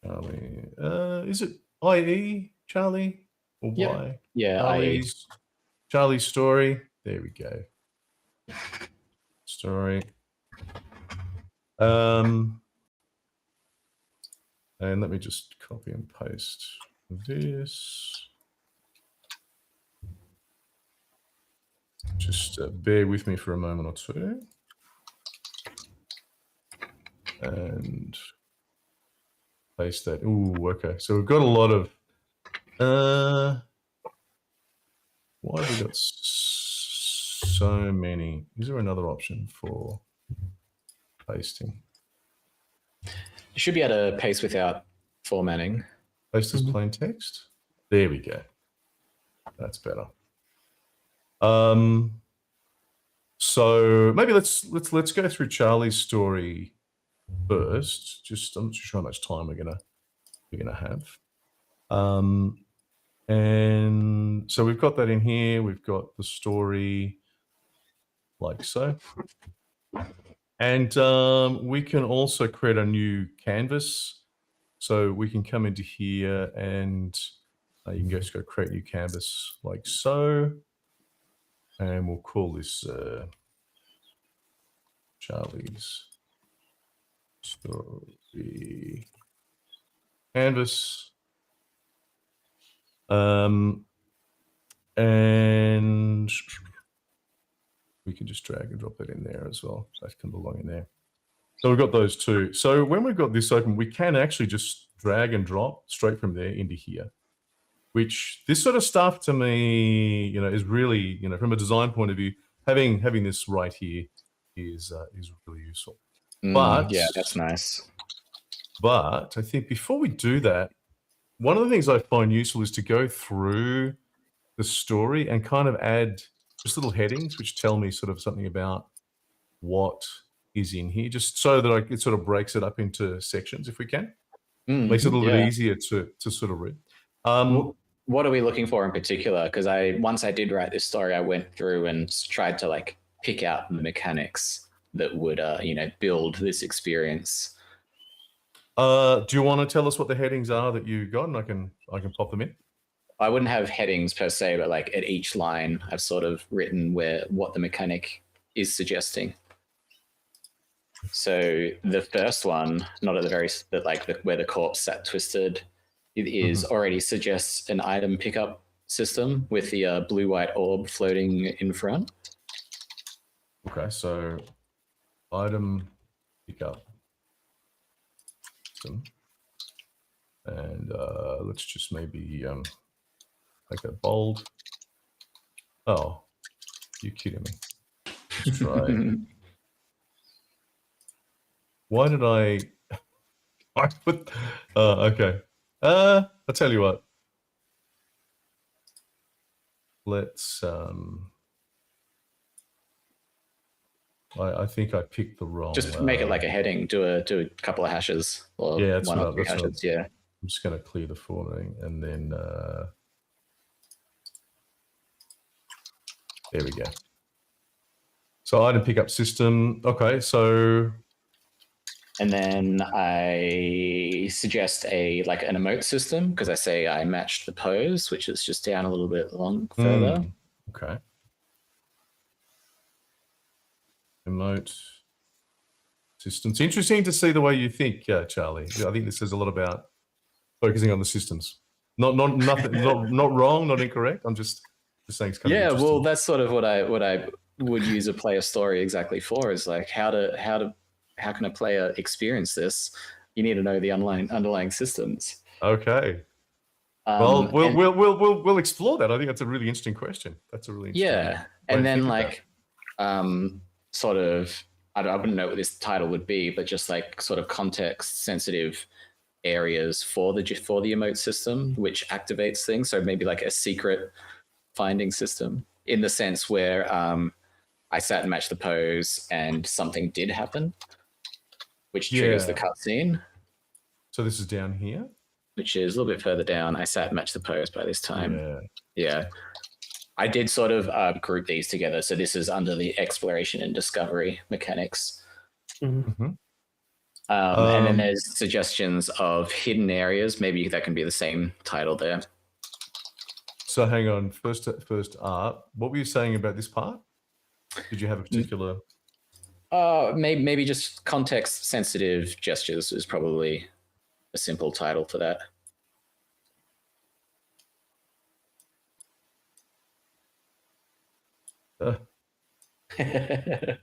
Charlie, is it IE, Charlie? Or Y? Yeah, Charlie's story. There we go. Story. And let me just copy and paste this. Just bear with me for a moment or two. And paste that. Ooh, okay. So we've got a lot of... why have we got so many? Is there another option for pasting. You should be able to paste without formatting. Paste as plain text. There we go. That's better. So maybe let's go through Charlie's story first. I'm not sure how much time we're gonna have. And so we've got that in here. We've got the story like so. And we can also create a new canvas. So we can come into here and you can just go create new canvas like so. And we'll call this Charlie's story canvas. And we can just drag and drop that in there as well. That can belong in there. So we've got those two. So when we've got this open, we can actually just drag and drop straight from there into here, which this sort of stuff to me, is really, from a design point of view, having this right here is really useful. But yeah, that's nice. But I think before we do that, one of the things I find useful is to go through the story and kind of add just little headings which tell me sort of something about what is in here, just so that it sort of breaks it up into sections if we can. Makes it a little bit easier to sort of read. What are we looking for in particular? Because once I did write this story, I went through and tried to pick out the mechanics that would build this experience. Do you want to tell us what the headings are that you got, and I can pop them in? I wouldn't have headings per se, but at each line, I've sort of written what the mechanic is suggesting. So the first one, not at the very, but where the corpse sat twisted, it is already suggests an item pickup system with the blue-white orb floating in front. Okay, so item pickup system, and let's just maybe make that bold. Oh, you're kidding me. Let's try. Why did I put? Okay. I'll tell you what. Let's. I think I picked the wrong. Just make it like a heading. Do a couple of hashes or one or two hashes. Yeah. I'm just going to clear the formatting and then. There we go. So item pickup system. Okay, so. And then I suggest an emote system, because I say I matched the pose, which is just down a little bit further. Okay. Emote system. It's interesting to see the way you think, Charlie. I think this says a lot about focusing on the systems. Not nothing. not wrong. Not incorrect. I'm just saying it's kind of interesting. Well, that's sort of what I would use a player story exactly for. Is how can a player experience this? You need to know the underlying systems. Okay. Well, we'll explore that. I think that's a really interesting question. That's a really interesting and then sort of I wouldn't know what this title would be, but just sort of context sensitive areas for the emote system, which activates things. So maybe a secret finding system, in the sense where I sat and matched the pose and something did happen, which triggers the cutscene. So this is down here? Which is a little bit further down. I sat and matched the pose by this time. Yeah. I did sort of group these together. So this is under the exploration and discovery mechanics. And then there's suggestions of hidden areas. Maybe that can be the same title there. So hang on. First art. What were you saying about this part? Did you have a particular... maybe just context-sensitive gestures is probably a simple title for that.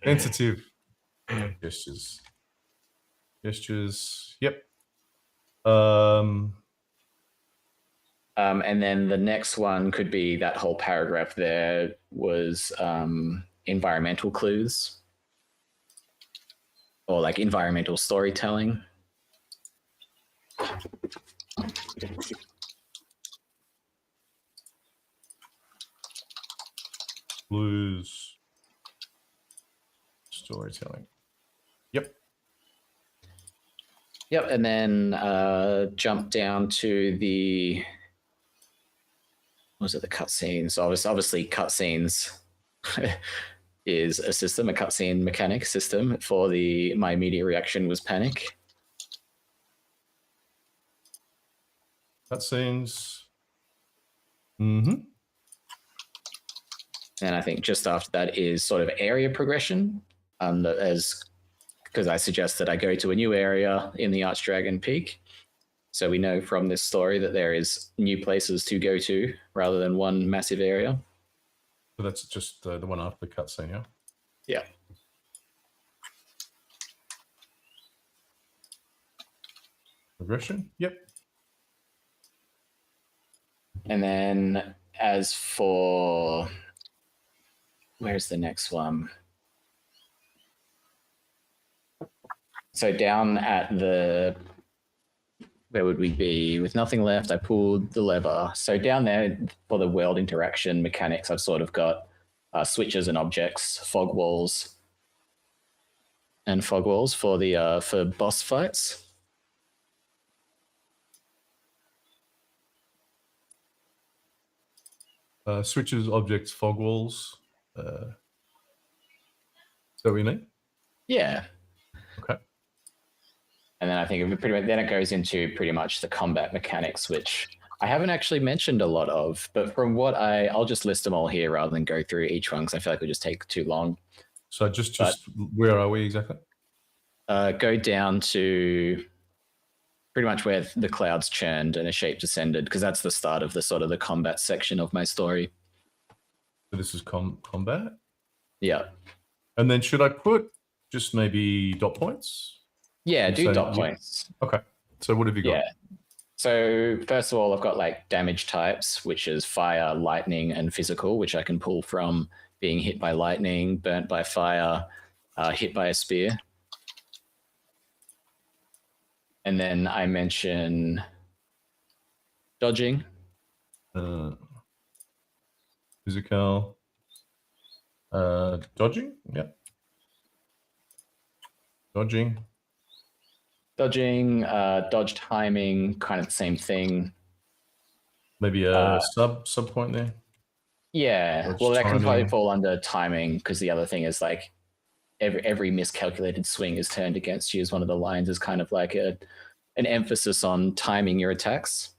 Sensitive gestures. Yep. And then the next one could be that whole paragraph there was environmental clues. or like environmental storytelling. Blues storytelling. Yep. Yep, and then jump down to the, what was it, the cutscenes? So obviously cutscenes is a system, a cutscene mechanic system for the my immediate reaction was panic. Cutscenes. Mm-hmm. And I think just after that is sort of area progression, because I suggest that I go to a new area in the Archdragon Peak. So we know from this story that there is new places to go to rather than one massive area. So that's just the one after the cutscene, yeah? Yeah. Progression? Yep. And then as for, where's the next one? So down at the, where would we be? With nothing left, I pulled the lever. So down there for the world interaction mechanics, I've sort of got switches and objects, fog walls for the for boss fights. Switches, objects, fog walls. Is that what you mean? Yeah. Okay. And then I think then it goes into pretty much the combat mechanics, which I haven't actually mentioned a lot of, but from what I'll just list them all here rather than go through each one because I feel like it would just take too long. So just where are we exactly? Go down to pretty much where the clouds churned and a shape descended, because that's the start of the sort of the combat section of my story. So this is combat? Yeah. And then should I put just maybe dot points? Yeah, do dot points. Okay. So what have you got? Yeah. So first of all, I've got like damage types, which is fire, lightning, and physical, which I can pull from being hit by lightning, burnt by fire, hit by a spear. And then I mention dodging. Physical. Dodging? Yeah. Dodging. Dodging, dodge timing, kind of the same thing. Maybe a sub point there? Yeah, Dodge well, that can probably timing. fall under timing, because the other thing is like every miscalculated swing is turned against you, is one of the lines, is kind of like an emphasis on timing your attacks.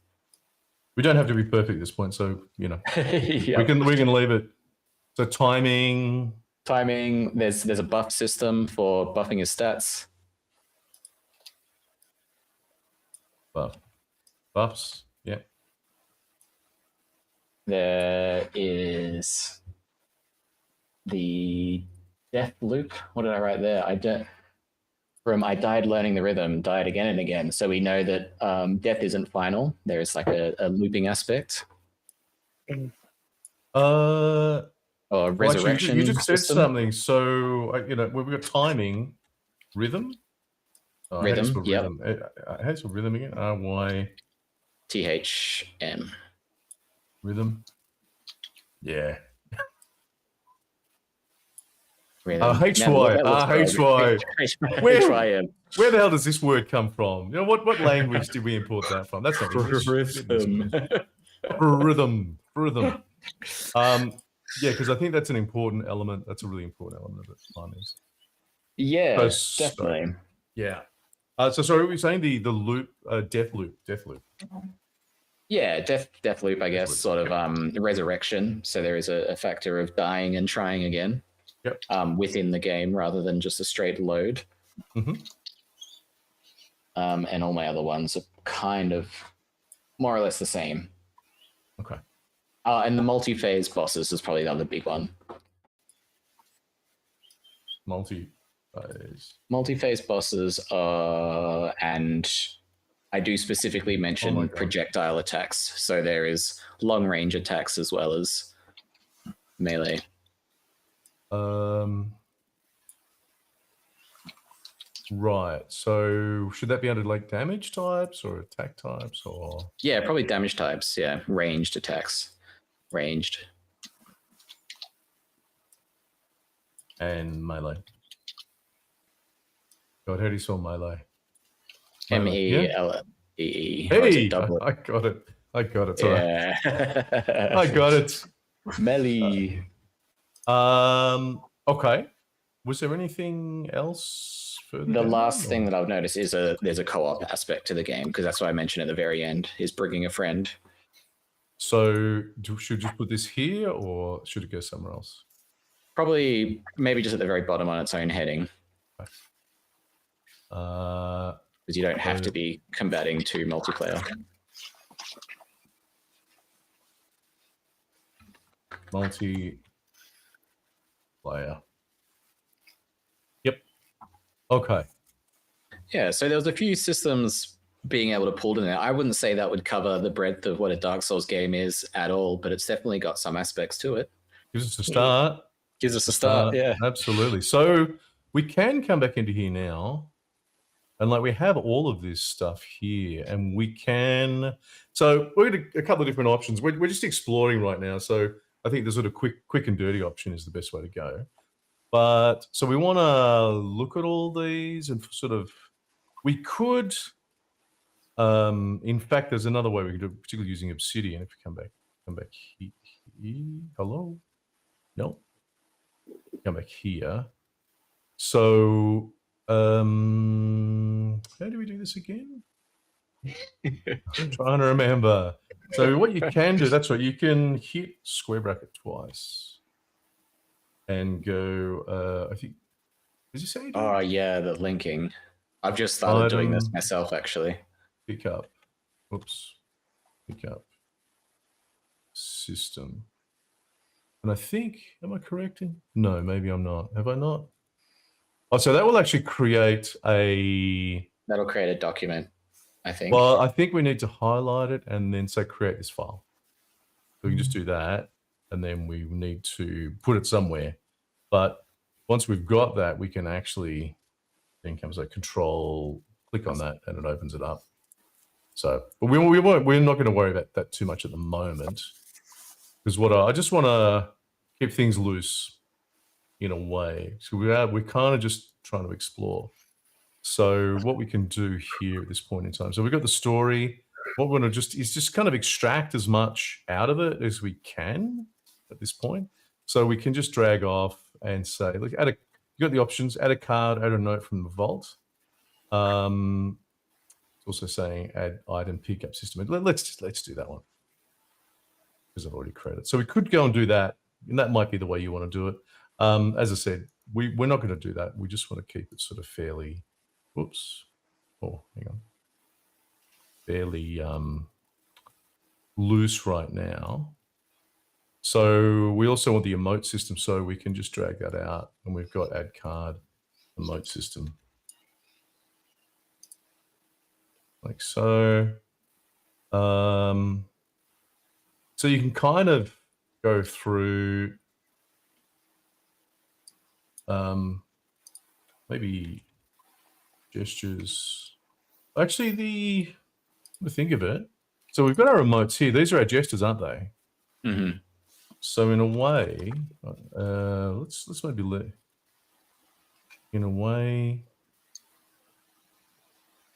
We don't have to be perfect at this point, so you know Yep. we can leave it. So timing. There's a buff system for buffing his stats. Buffs. Yeah. There is the death loop. What did I write there? I died learning the rhythm, died again and again. So we know that death isn't final. There is like a looping aspect. Or resurrection. Actually, you just said system. something. So we've got timing, rhythm. Rhythm. Yep. Rhythm. How do you spell rhythm again? RY. THM. Rhythm. Yeah. Rhythm. HY. HY. Where the hell does this word come from? You know, what language did we import that from? That's not English. Rhythm. Rhythm. Yeah, because I think that's an important element. That's a really important element of it. Timing. Yeah, definitely. Yeah. So sorry, what were you saying? The loop, death loop. Yeah, death loop, I guess, loop. sort of resurrection. So there is a factor of dying and trying again. Yep. Within the game rather than just a straight load. Mm-hmm. And all my other ones are kind of more or less the same. Okay. And the multi-phase bosses is probably the other big one. Multi-phase bosses are, and I do specifically mention projectile attacks. So there is long-range attacks as well as melee. Right. So should that be under like damage types or attack types or? Yeah, probably damage types. Yeah, ranged attacks. Ranged. And melee. God, how do you spell melee? MELEE. Hey, I got it. I got it. Sorry. Yeah. I got it. Melee. Okay. Was there anything else further The down, last or? thing that I've noticed is there's a co-op aspect to the game, because that's what I mentioned at the very end, is bringing a friend. So should we just put this here or should it go somewhere else? Probably maybe just at the very bottom on its own heading, because you don't have to be combating two multiplayer. Multiplayer. Yep. Okay. Yeah, so there was a few systems being able to pull in there. I wouldn't say that would cover the breadth of what a Dark Souls game is at all, but it's definitely got some aspects to it. Gives us a start. Gives us a start, yeah. Absolutely. So we can come back into here now. And like we have all of this stuff here and we can, so we're going to a couple of different options. We're just exploring right now. So I think the sort of quick and dirty option is the best way to go. But so we want to look at all these and sort of, we could, in fact, there's another way we can do it, particularly using Obsidian. If we come back here, hello? No. Come back here. So, how do we do this again? I'm trying to remember. So what you can do, that's right, you can hit square bracket twice and go, I think, did you say? Oh, yeah, the linking. I've just started doing this myself, actually. Pick up. Oops. Pick up. System. And I think, am I correcting? No, maybe I'm not. Have I not? Oh, so that will actually create a... That'll create a document, I think. Well, I think we need to highlight it and then say create this file. So we can just do that. And then we need to put it somewhere. But once we've got that, we can actually, then comes a control, click on that and it opens it up. So, but we're not going to worry about that too much at the moment. Because what I just want to keep things loose in a way. So we're kind of just trying to explore. So what we can do here at this point in time. So we've got the story. What we're going to is just kind of extract as much out of it as we can at this point. So we can just drag off and say, look, you got the options, add a card, add a note from the vault. It's also saying add item pickup system. Let's do that one because I've already created. So we could go and do that, and that might be the way you want to do it. As I said, we're not going to do that. We just want to keep it sort of fairly, whoops, oh, hang on, fairly loose right now. So we also want the emote system, so we can just drag that out, and we've got add card emote system. Like so. So you can kind of go through maybe gestures. Actually, let me think of it. So we've got our emotes here. These are our gestures, aren't they? Mm-hmm. So in a way, let's maybe in a way,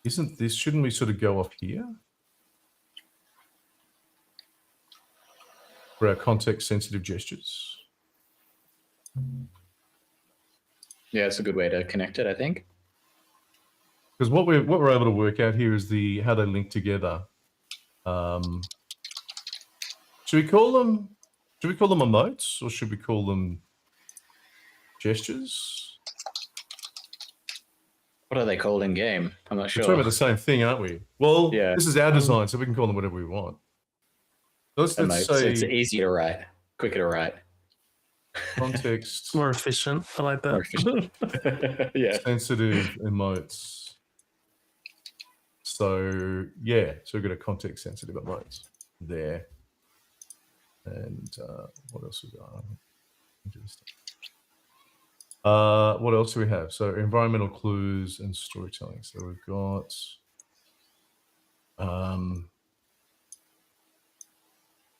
shouldn't we sort of go off here for our context sensitive gestures? Yeah, it's a good way to connect it, I think. Because what we're able to work out here is how they link together. Should we call them emotes or should we call them gestures? What are they called in game? I'm not sure. We're talking about the same thing, aren't we? Well, yeah. This is our design, so we can call them whatever we want. Let's say it's easy to write, quicker to write. Context. More efficient. I like that. More efficient. Yeah. Sensitive emotes. So yeah, so we've got a context sensitive emotes there. And what else we got? What else do we have? So environmental clues and storytelling. So we've got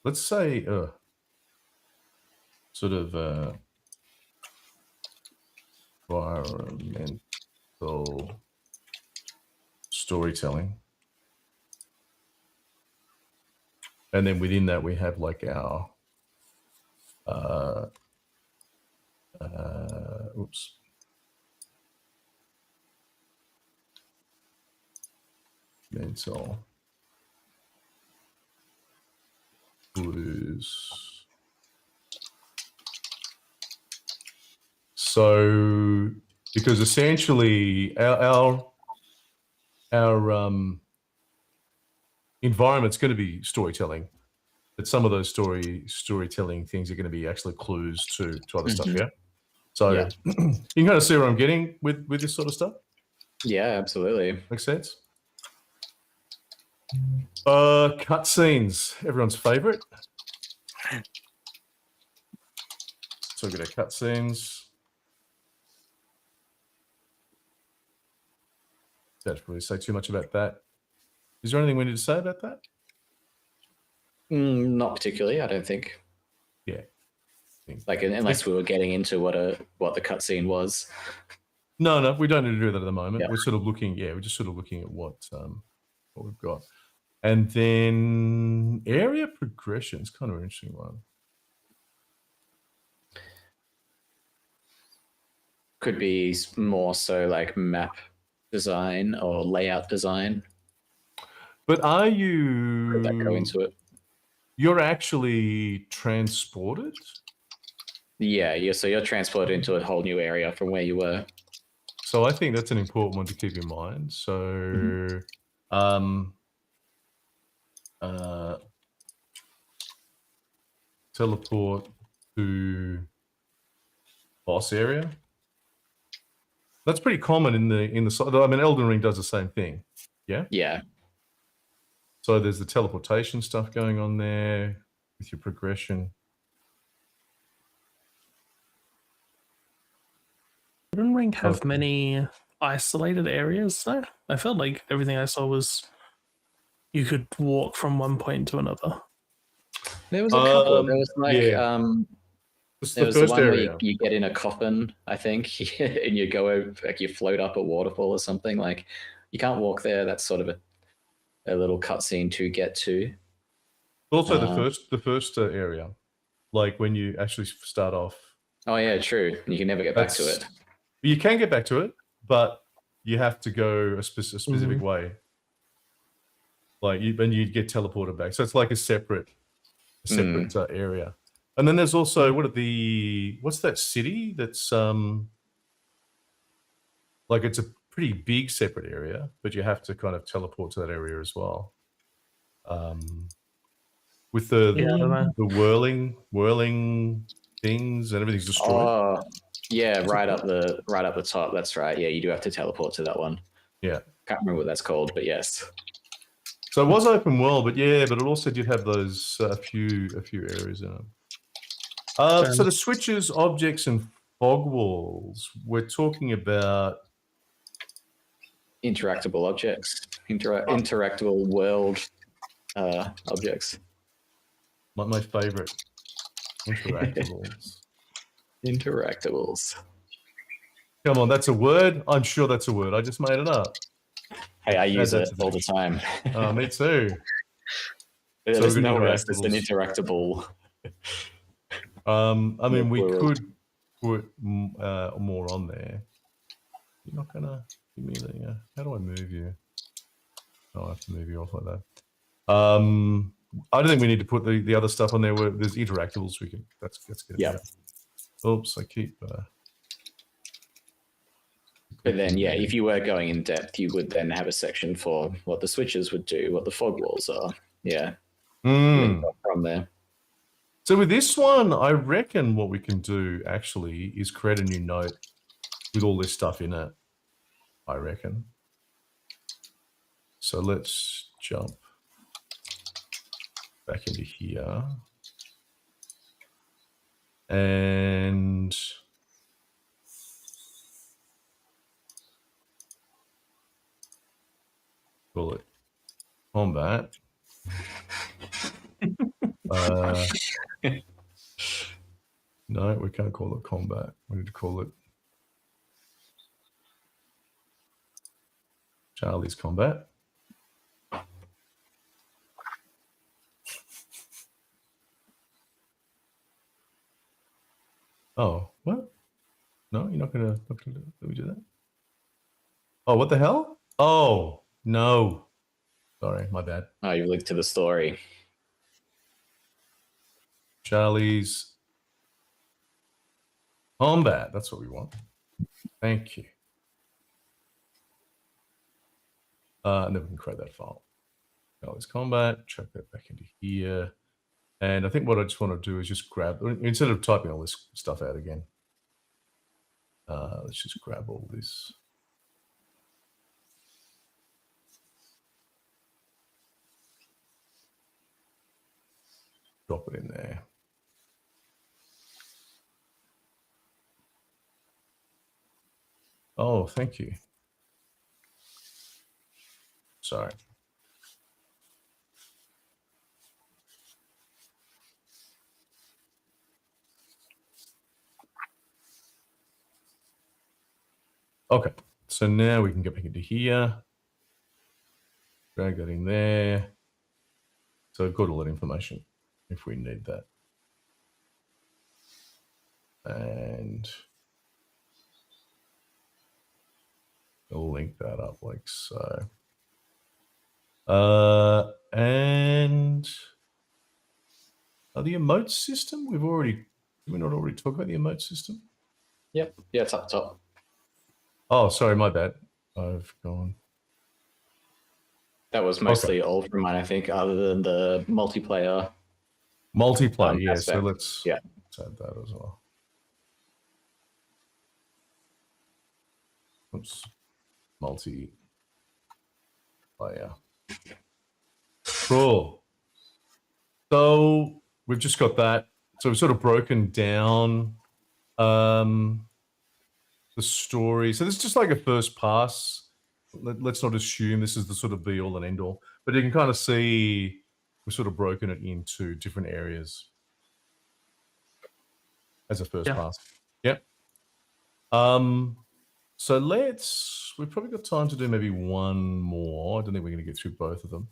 let's say sort of environmental storytelling. And then within that we have like our oops. Mental clues. So, because essentially our environment's going to be storytelling, but some of those storytelling things are going to be actually clues to other stuff. Yeah. So Yeah. you can kind of see where I'm getting with this sort of stuff. Yeah, absolutely. Makes sense. Cutscenes, everyone's favorite. So we've got our cutscenes. Don't really say too much about that. Is there anything we need to say about that? Not particularly, I don't think. Yeah. Like unless we were getting into what the cutscene was. No, we don't need to do that at the moment. Yeah. We're sort of looking, we're just sort of looking at what we've got. And then area progression is kind of an interesting one. Could be more so like map design or layout design. But are you... Could that go into it? You're actually transported? Yeah, so you're transported into a whole new area from where you were. So I think that's an important one to keep in mind. So teleport to boss area. That's pretty common in the I mean, Elden Ring does the same thing. Yeah. Yeah. So there's the teleportation stuff going on there with your progression. Elden Ring have many isolated areas though? I felt like everything I saw was you could walk from one point to another. There was a couple. There was like there was the first one area where you get in a coffin, I think, and you go over, like you float up a waterfall or something. Like you can't walk there. That's sort of a little cutscene to get to. Also, the first area, like when you actually start off. Oh yeah, true. You can never get back to it. You can get back to it, but you have to go a specific way. Like you get teleported back, so it's like a separate area. And then there's also what's that city that's like it's a pretty big separate area, but you have to kind of teleport to that area as well. With the whirling things and everything's destroyed. Oh, yeah, right up the top. That's right. Yeah, you do have to teleport to that one. Yeah, can't remember what that's called, but yes. So it was open world, but it also did have those a few areas in it. So the switches, objects, and fog walls. We're talking about interactable objects, interactable world objects. My favorite, interactables. Interactables. Come on, that's a word. I'm sure that's a word. I just made it up. Hey, I use it all the time. Oh, me too. There's nowhere else that's an interactable. I mean, we could put more on there. You're not gonna give me the. How do I move you? Oh, I have to move you off like that. I don't think we need to put the other stuff on there. Where there's interactables, we can. That's good. Yeah. Oops, I keep. But then, yeah, if you were going in depth, you would then have a section for what the switches would do, what the fog walls are. Yeah. From there. So with this one, I reckon what we can do actually is create a new note with all this stuff in it, I reckon. So let's jump back into here. Call it combat. No, we can't call it combat. We need to call it Charlie's combat. Oh, what? No, you're not gonna let me do that. Oh, what the hell? Oh, no. Sorry, my bad. Oh, you linked to the story. Charlie's combat. That's what we want. Thank you. And then we can create that file. Charlie's combat, chuck that back into here. And I think what I just want to do is just grab, instead of typing all this stuff out again, let's just grab all this. Drop it in there. Oh, thank you. Sorry. Okay, so now we can get back into here. Drag that in there. So I've got all that information if we need that. And I'll link that up like so. And the emote system, did we not already talk about the emote system? Yep. Yeah, it's up top. Oh, sorry, my bad. I've gone. That was mostly old from mine, I think, other than the multiplayer. Multiplayer, yeah. So aspect. let's add that as well. Oops. Multiplayer. Cool. So we've just got that. So we've sort of broken down the story. So this is just like a first pass. Let's not assume this is the sort of be all and end all, but you can kind of see we've sort of broken it into different areas as a first pass. Yep. So we've probably got time to do maybe one more. I don't think we're going to get through both of them.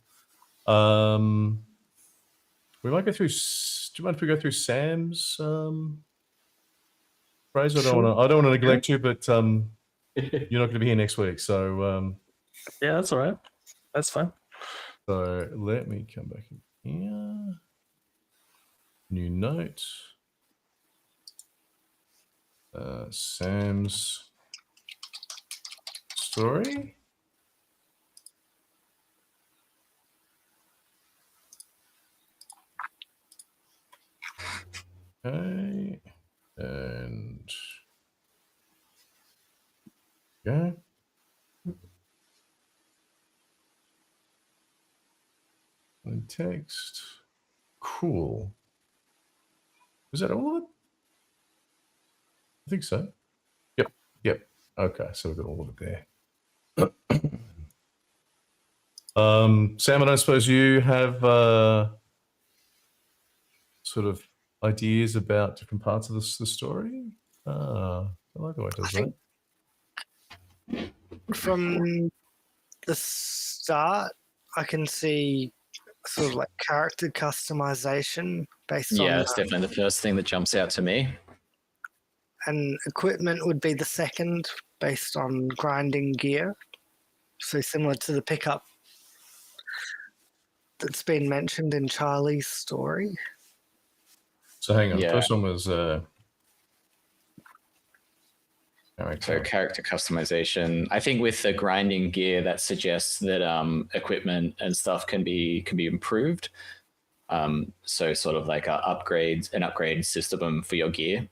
We might go through, do you mind if we go through Sam's phrase? I don't want to neglect you, but you're not going to be here next week. So yeah, that's all right. That's fine. So let me come back in here. New note. Sam's story. Okay. And yeah. And text. Cool. Was that all of it? I think so. Yep. Okay, so we've got all of it there. Sam, I don't suppose you have sort of ideas about different parts of the story? I like the way it does that. From the start, I can see sort of like character customization based on. Yeah, that's definitely the first thing that jumps out to me. And equipment would be the second, based on grinding gear. So similar to the pickup that's been mentioned in Charlie's story. So hang on, Yeah. first one was character customization. I think with the grinding gear, that suggests that equipment and stuff can be improved. So sort of like an upgrade system for your gear.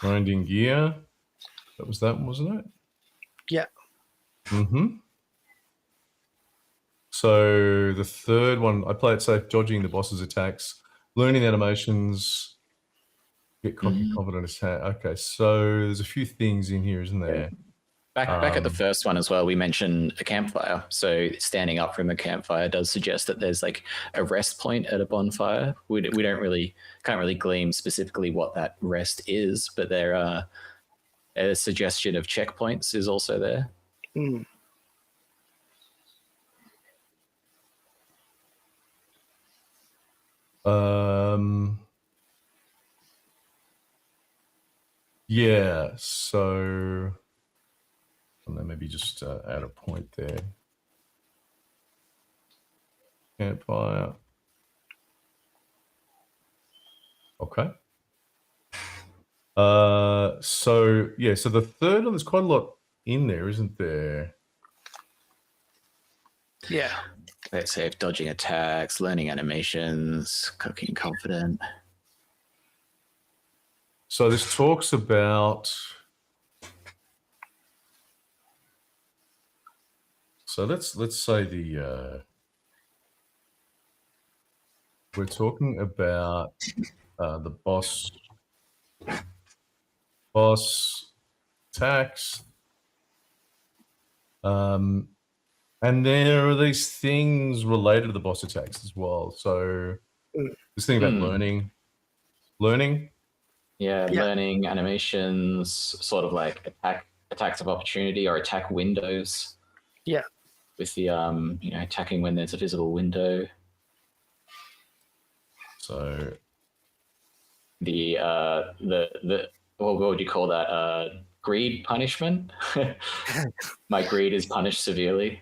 grinding gear. That was that one, wasn't it? Yeah. So the third one, I play it safe, dodging the boss's attacks, learning animations, get confident attack. Okay, so there's a few things in here, isn't there? Back at the first one as well, we mentioned a campfire. So standing up from a campfire does suggest that there's like a rest point at a bonfire. We can't really glean specifically what that rest is, but there are a suggestion of checkpoints is also there. Mm. Yeah, so and then maybe just add a point there. Campfire. Okay. So yeah, so the third one, there's quite a lot in there, isn't there? Yeah. Let's say dodging attacks, learning animations, cooking confident. So this talks about. So let's say the we're talking about the boss attacks, and there are these things related to the boss attacks as well. So this thing about learning. Yeah, learning animations, sort of like attacks of opportunity or attack windows. Yeah. With the attacking when there's a visible window. So the what would you call that? Greed punishment. My greed is punished severely,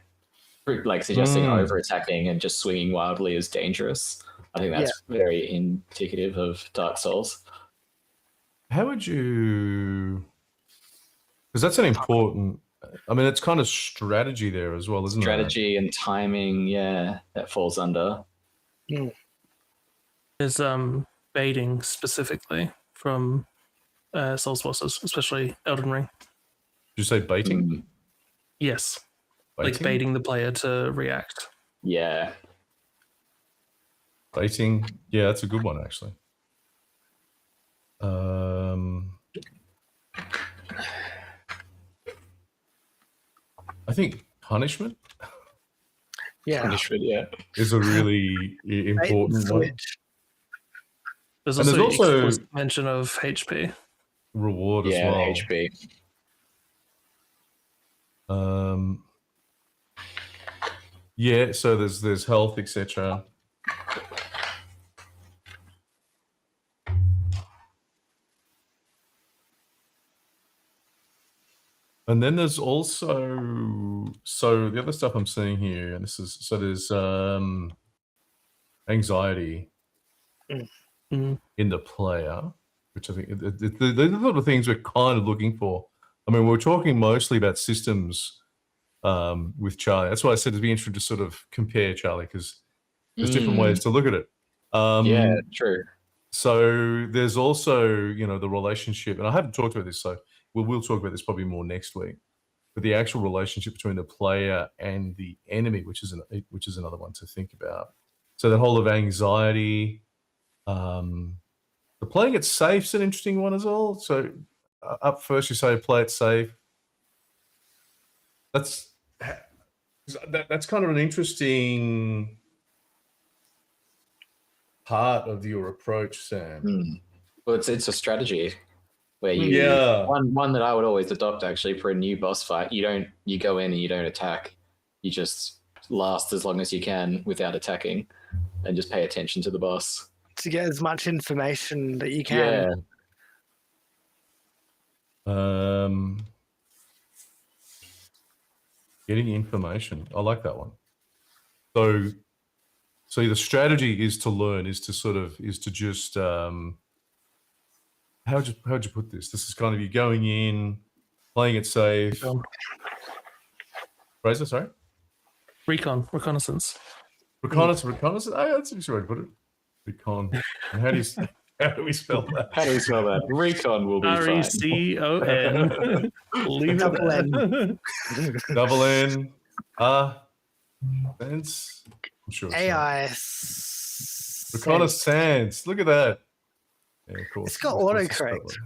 like suggesting over attacking and just swinging wildly is dangerous. I think that's very indicative of Dark Souls. How would you? Because that's an important. I mean, it's kind of strategy there as well, isn't it? Strategy and timing, yeah, that falls under. There's baiting specifically from Souls bosses, especially Elden Ring. Did you say baiting? Yes. Like baiting the player to react. Yeah. Baiting. Yeah, that's a good one, actually. I think punishment. Yeah. Punishment, yeah. Is a really important one. There's also mention of HP. Reward as well. HP. Yeah, so there's health, etc. And then there's also the other stuff I'm seeing here, and there's anxiety in the player, which I think they're the sort of things we're kind of looking for. I mean, we're talking mostly about systems with Charlie. That's why I said it'd be interesting to sort of compare, Charlie, because there's different ways to look at it. Yeah, true. So there's also, the relationship, and I haven't talked about this, so we'll talk about this probably more next week. But the actual relationship between the player and the enemy, which is another one to think about. So the whole of anxiety, the playing it safe is an interesting one as well. So up first, you say play it safe. That's kind of an interesting part of your approach, Sam. Well, it's a strategy where you one that I would always adopt actually for a new boss fight. You go in and you don't attack. You just last as long as you can without attacking, and just pay attention to the boss to get as much information that you can. Yeah. Getting information. I like that one. So the strategy is to learn, is to just how'd you put this? This is kind of you going in, playing it safe. Fraser, sorry? Reconnaissance. Reconnaissance. Oh, that's a good way to put it. Recon. And how do we spell that? How do we spell that? Recon will be fine. RECON. Leave Double N. Double N. Sense. I'm sure. AI. Reconnaissance. Look at that. Yeah, of course. It's got autocorrect.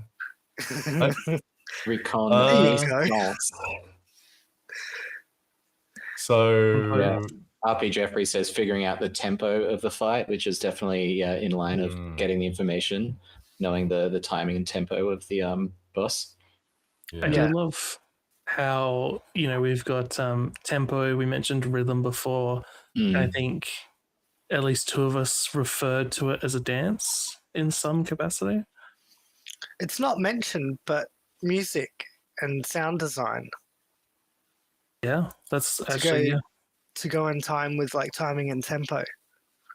Recon. There you go. So Yeah. RP Jeffrey says figuring out the tempo of the fight, which is definitely in line of getting the information, knowing the timing and tempo of the boss. I do love how, you know, we've got tempo, we mentioned rhythm before. I think at least two of us referred to it as a dance in some capacity. It's not mentioned, but music and sound design Yeah, that's actually to go in time with like timing and tempo.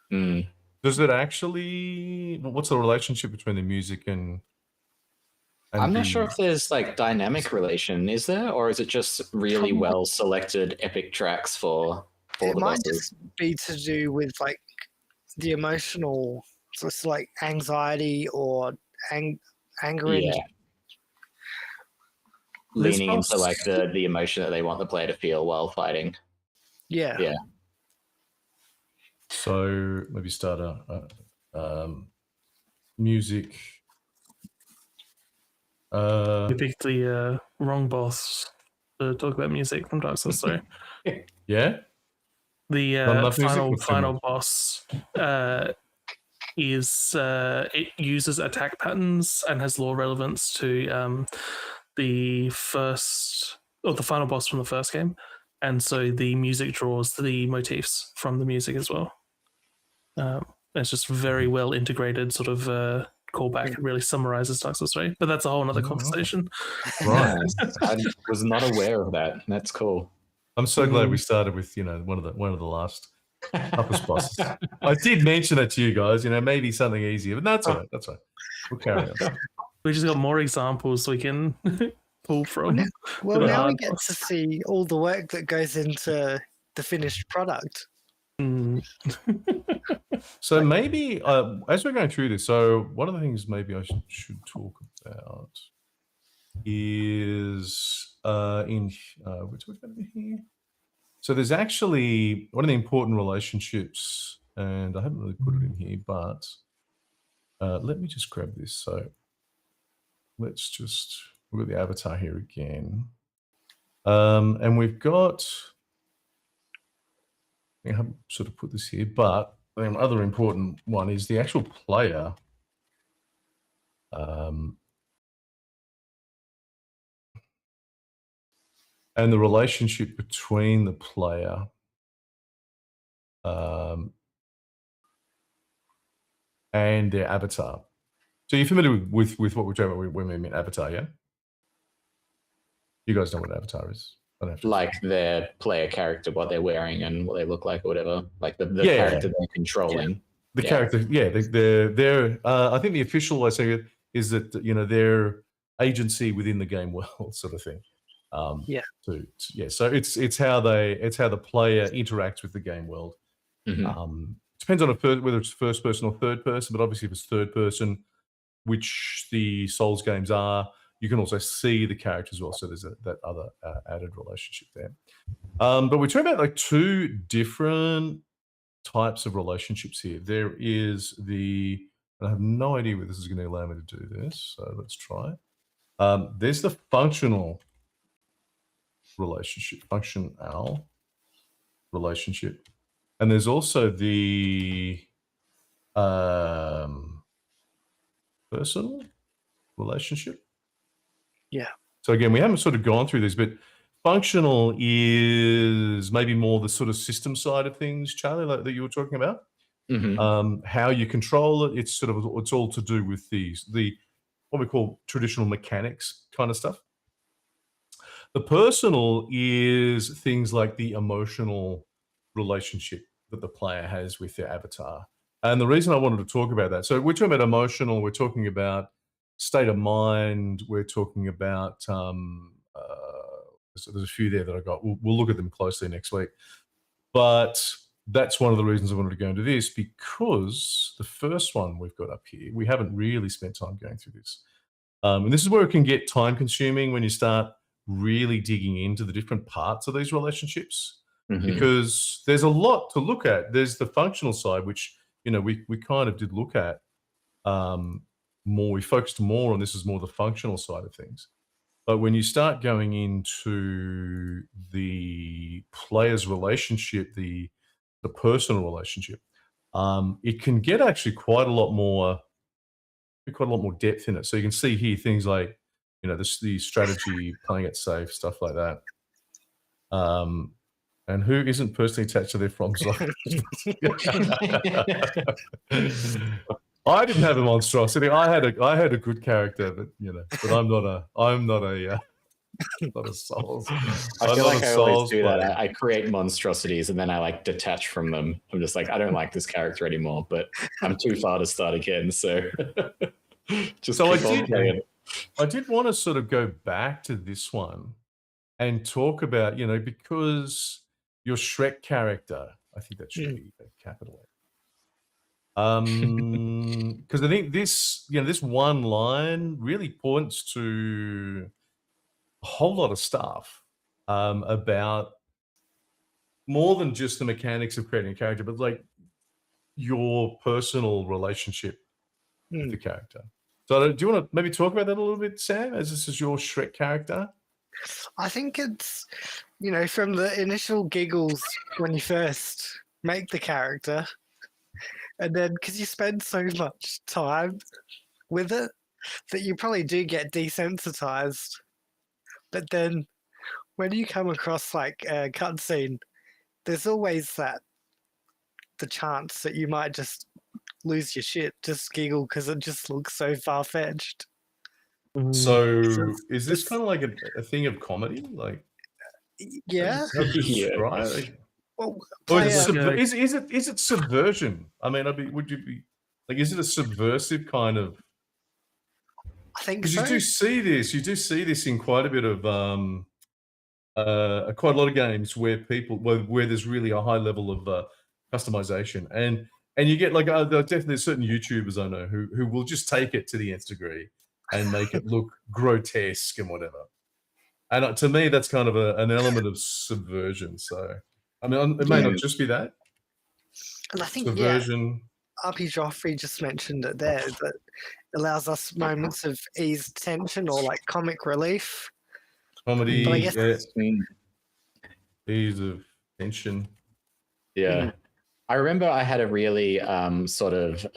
Does it actually? What's the relationship between the music and I'm not sure if there's like dynamic relation, is there, or is it just really well selected epic tracks for it the might bosses? just be to do with like the emotional, so it's like anxiety or anger. Yeah. Leaning into like the emotion that they want the player to feel while fighting. Yeah. Yeah. So maybe start a music. We picked the wrong boss to talk about music from Dark Souls. Sorry. Yeah. The final boss is it uses attack patterns and has lore relevance to the final boss from the first game, and so the music draws the motifs from the music as well. It's just very well integrated sort of callback. It really summarizes Dark Souls 3, but that's a whole other conversation. Right. I was not aware of that. That's cool. I'm so glad we started with one of the last toughest bosses. I did mention it to you guys. Maybe something easier, but that's all right. That's all right. We'll carry on. We just got more examples we can pull from. Well, now we get to see all the work that goes into the finished product. So maybe as we're going through this, so one of the things maybe I should talk about is which one's going to be here? So there's actually one of the important relationships, and I haven't really put it in here, but let me just grab this. So let's just look at the avatar here again. And we've got, I haven't sort of put this here, but the other important one is the actual player. And the relationship between the player and their avatar. So you're familiar with what we're talking about when we mean avatar, yeah? You guys know what an avatar is. Like their player character, what they're wearing and what they look like or whatever. Like the character they're controlling. The character, they're I think the official way of saying it is that, their agency within the game world sort of thing. So it's how the player interacts with the game world. Depends on whether it's first person or third person, but obviously if it's third person, which the Souls games are, you can also see the character as well. So there's that other added relationship there. But we're talking about like two different types of relationships here. There is I have no idea whether this is going to allow me to do this, so let's try. There's the functional relationship, and there's also the personal relationship. Yeah. So again, we haven't sort of gone through this, but functional is maybe more the sort of system side of things, Charlie, like that you were talking about. How you control it. It's all to do with the what we call traditional mechanics kind of stuff. The personal is things like the emotional relationship that the player has with their avatar. And the reason I wanted to talk about that, so we're talking about emotional, we're talking about state of mind, we're talking about, so there's a few there that I got. We'll look at them closely next week. But that's one of the reasons I wanted to go into this, because the first one we've got up here, we haven't really spent time going through this. And this is where it can get time consuming when you start really digging into the different parts of these relationships, because there's a lot to look at. There's the functional side, which, we kind of did look at more. We focused more on this is more the functional side of things. But when you start going into the player's relationship, the personal relationship, it can get actually quite a lot more depth in it. So you can see here things like, you know, the strategy, playing it safe, stuff like that. And who isn't personally attached to their From Software? I didn't have a monstrosity. I had a good character, but you know, but I'm not a not a Souls. I feel like I always do that. I create monstrosities and then I like detach from them. I'm just like, I don't like this character anymore, but I'm too far to start again. So just so keep on playing. I did want to sort of go back to this one and talk about, you know, because your Shrek character, I think that should be a capital because I think this, you know, this one line really points to a whole lot of stuff about more than just the mechanics of creating a character, but like your personal relationship with the character. So do you want to maybe talk about that a little bit, Sam, as this is your Shrek character? I think it's, you know, from the initial giggles when you first make the character, and then because you spend so much time with it that you probably do get desensitized. But then when you come across like a cutscene, there's always the chance that you might just lose your shit, just giggle because it just looks so far-fetched. So is this kind of like a thing of comedy? Like, yeah, how to describe it? well, Or is it subversion? I mean, would you be like, is it a subversive kind of? I think because so. you do see this in quite a bit of quite a lot of games where where there's really a high level of customization, and you get like definitely certain YouTubers I know who will just take it to the nth degree and make it look grotesque and whatever. And to me, that's kind of an element of subversion. So, I mean, it may not just be that. And I think subversion. RP Joffrey just mentioned it there, that allows us moments of eased tension or like comic relief. Comedy, but I guess ease of tension. Yeah. I remember I had a really sort of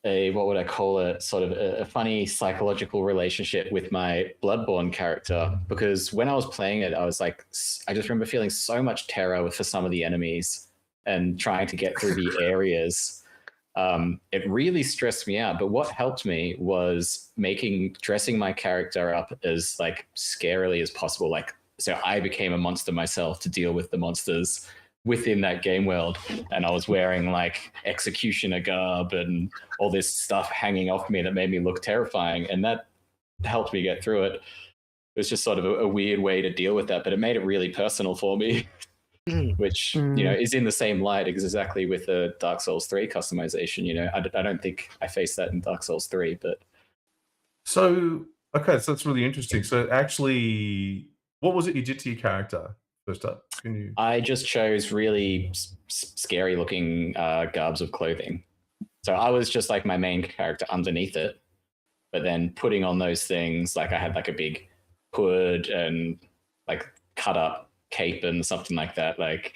what would I call it? Sort of a funny psychological relationship with my Bloodborne character, because when I was playing it, I was like, I just remember feeling so much terror for some of the enemies and trying to get through the areas. It really stressed me out. But what helped me was dressing my character up as like scarily as possible. Like, so I became a monster myself to deal with the monsters within that game world, and I was wearing like executioner garb and all this stuff hanging off me that made me look terrifying, and that helped me get through it. It was just sort of a weird way to deal with that, but it made it really personal for me, which you know is in the same light exactly with the Dark Souls 3 customization. You know, I don't think I faced that in Dark Souls 3, but so okay, so that's really interesting. So actually, what was it you did to your character? First up, I just chose really scary looking garbs of clothing. So I was just like my main character underneath it, but then putting on those things, like I had like a big hood and like cut up cape and something like that, like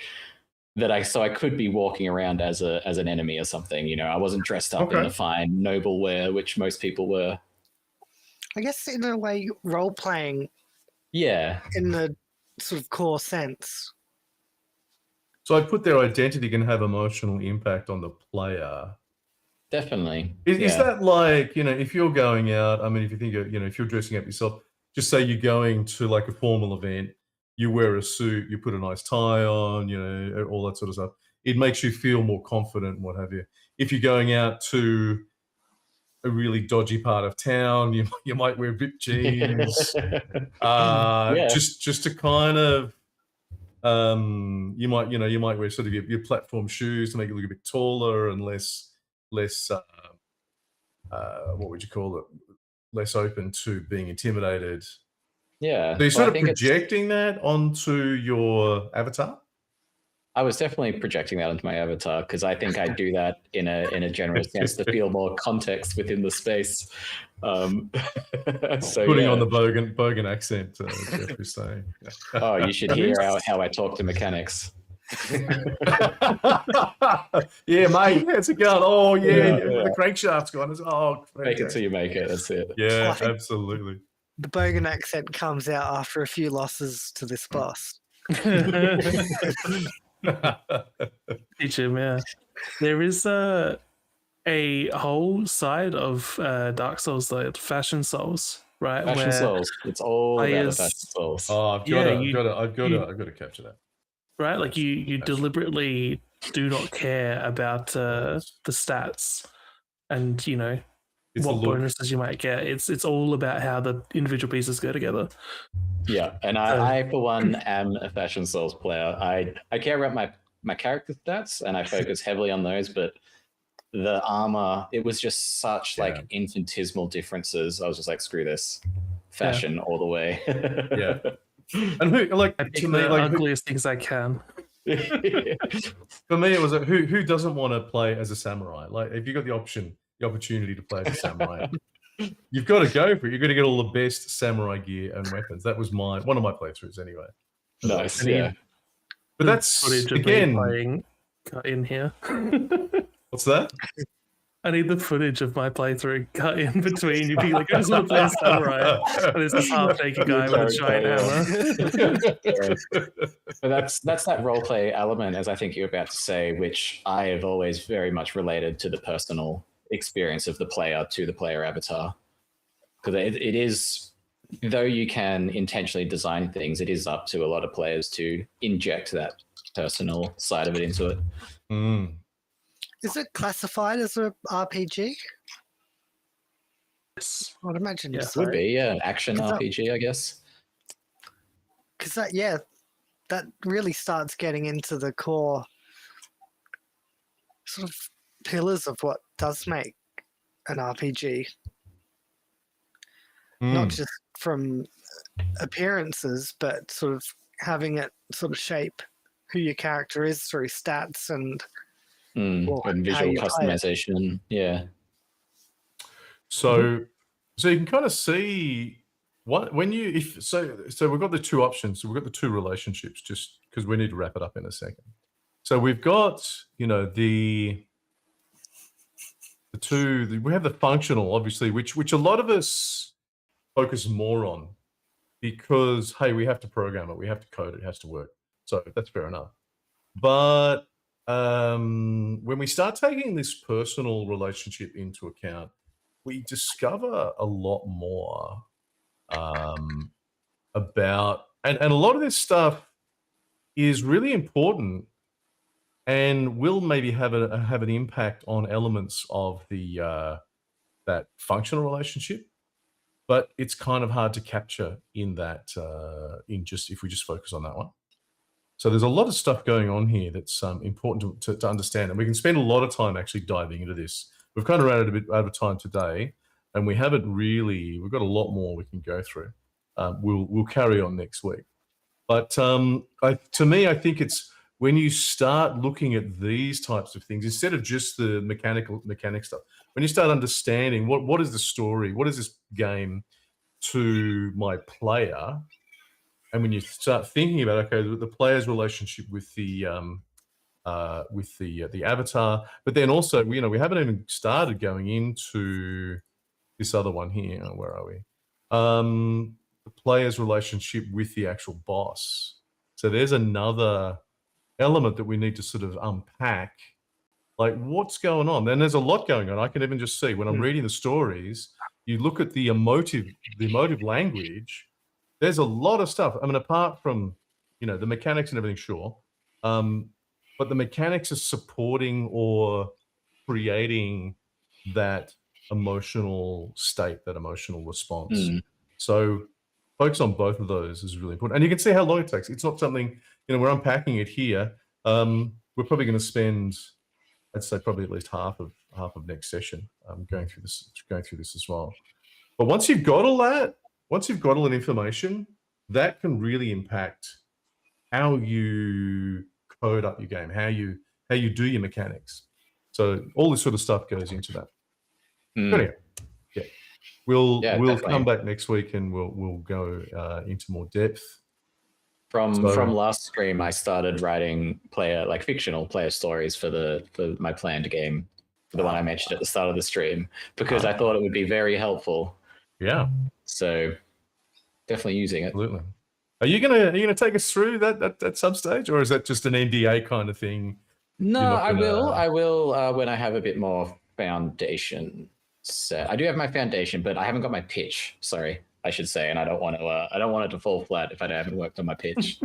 that so I could be walking around as an enemy or something. You know, I wasn't dressed up in the fine noble wear, which most people were. I guess in a way, role playing. Yeah. In the sort of core sense. So I put their identity can have emotional impact on the player. Definitely. Is that like, you know, if you're going out, I mean, if you think, you know, if you're dressing up yourself, just say you're going to like a formal event, you wear a suit, you put a nice tie on, you know, all that sort of stuff. It makes you feel more confident and what have you. If you're going out to a really dodgy part of town, you might wear ripped jeans, just to kind of, you might wear sort of your platform shoes to make you look a bit taller and less what would you call it? Less open to being intimidated. Yeah. So you're sort of projecting that onto your avatar? I was definitely projecting that onto my avatar because I think I do that in a general sense to feel more context within the space. So Putting on the Bogan accent, Jeffrey's saying. Oh, you should hear how I talk to mechanics. Yeah, mate. How's it going? Oh, yeah. The crankshaft's gone. Oh, make it till you make it. That's it. Yeah, absolutely. The Bogan accent comes out after a few losses to this boss. Teach him, yeah. There is a whole side of Dark Souls, like Fashion Souls, right? Fashion Souls. It's all about the Fashion Souls. Oh, I've got to capture that. Right, like you deliberately do not care about the stats, and It's what bonuses you might get. It's all about how the individual pieces go together. Yeah, and I for one am a Fashion Souls player. I care about my character stats, and I focus heavily on those. But the armor, it was just such like infinitesimal differences. I was just like, screw this, fashion all the way. Yeah, and who like I to me the like ugliest things I can. For me, it was who doesn't want to play as a samurai? Like, if you got the opportunity to play as a samurai, you've got to go for it. You're going to get all the best samurai gear and weapons. That was one of my playthroughs anyway. Nice, yeah. But that's footage of again me playing cut in here. What's that? I need the footage of my playthrough cut in between. You'd be like, I just want to play a samurai. And there's this half-naked guy with a giant hammer. But that's that roleplay element, as I think you're about to say, which I have always very much related to the personal experience of the player to the player avatar. Because it is, though you can intentionally design things, it is up to a lot of players to inject that personal side of it into it. Mm. Is it classified as an RPG? Yes. I'd imagine It so. would be, yeah. Action RPG, I guess. Because that really starts getting into the core sort of pillars of what does make an RPG. Not just from appearances, but sort of having it sort of shape who your character is through stats and and visual customization. Yeah. So you can kind of see when you so we've got the two options. So we've got the two relationships, just because we need to wrap it up in a second. So we've got the two. We have the functional, obviously, which a lot of us focus more on because hey, we have to program it, we have to code it, it has to work. So that's fair enough. But when we start taking this personal relationship into account, we discover a lot more about, and a lot of this stuff is really important and will maybe have an impact on elements of the that functional relationship, but it's kind of hard to capture in that if we just focus on that one. So there's a lot of stuff going on here that's important to understand, and we can spend a lot of time actually diving into this. We've kind of ran a bit out of time today, and we haven't really. We've got a lot more we can go through. We'll carry on next week, but to me, I think it's when you start looking at these types of things instead of just the mechanic stuff. When you start understanding what is the story, what is this game to my player. And when you start thinking about the player's relationship with the avatar, but then also we haven't even started going into this other one here. Where are we? The player's relationship with the actual boss. So there's another element that we need to sort of unpack. Like what's going on? And there's a lot going on. I can even just see when I'm reading the stories. You look at the emotive language. There's a lot of stuff. I mean, apart from, the mechanics and everything, sure. But the mechanics are supporting or creating that emotional state, that emotional response. So focus on both of those is really important. And you can see how long it takes. It's not something, we're unpacking it here. We're probably going to spend, I'd say probably at least half of next session going through this as well. But once you've got all that information, that can really impact how you code up your game, how you do your mechanics. So all this sort of stuff goes into that. But anyway, yeah, we'll come back next week and we'll go into more depth. From last stream, I started writing fictional player stories for my planned game, the one I mentioned at the start of the stream, because I thought it would be very helpful. Yeah. So definitely using it. Absolutely. Are you gonna take us through that at some stage, or is that just an NDA kind of thing? No, I will when I have a bit more foundation set. I do have my foundation, but I haven't got my pitch. Sorry, I should say, and I don't want it to fall flat if I haven't worked on my pitch.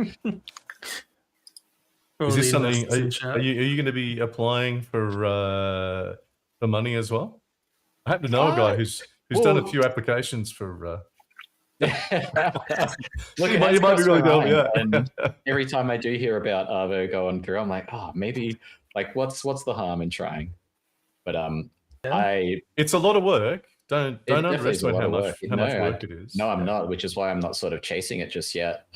Is this something? Are you going to be applying for money as well? I happen to know a guy who's done a few applications for. Look, you might be really dope, yeah. And every time I do hear about Arvo going through, I'm like, oh, maybe what's the harm in trying? But it's a lot of work. Don't underestimate how much work it is. No, I'm not, which is why I'm not sort of chasing it just yet.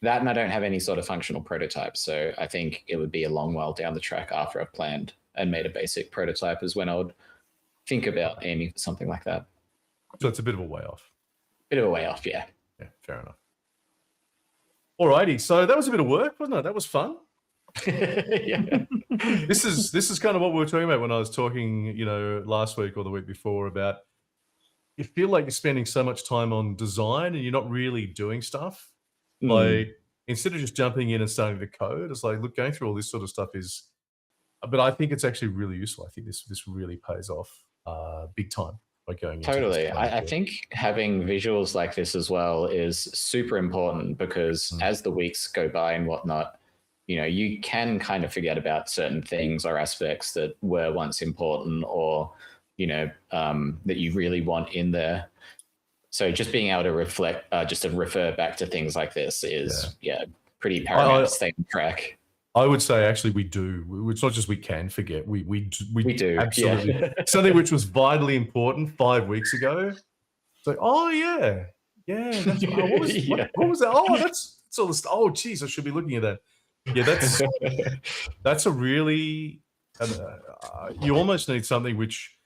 That, and I don't have any sort of functional prototype, so I think it would be a long while down the track after I've planned and made a basic prototype is when I would think about aiming for something like that. So it's a bit of a way off. Bit of a way off, yeah. Yeah, fair enough. Alrighty, so that was a bit of work, wasn't it? That was fun. Yeah. This is kind of what we were talking about when I was talking, last week or the week before about you feel like you're spending so much time on design and you're not really doing stuff. Like instead of just jumping in and starting to code, it's like, look, going through all this sort of stuff is, but I think it's actually really useful. I think this really pays off big time by going into totally. I think having visuals like this as well is super important because as the weeks go by and whatnot, you can kind of forget about certain things or aspects that were once important or, that you really want in there. So just being able to reflect, just to refer back to things like this is, pretty paramount to stay on track. I would say actually we do. It's not just we can forget. We do absolutely. Yeah. Something which was vitally important 5 weeks ago. It's like, oh yeah. That's, what was that? Oh, that's all this. Oh, geez, I should be looking at that. Yeah, that's a really. You almost need something which,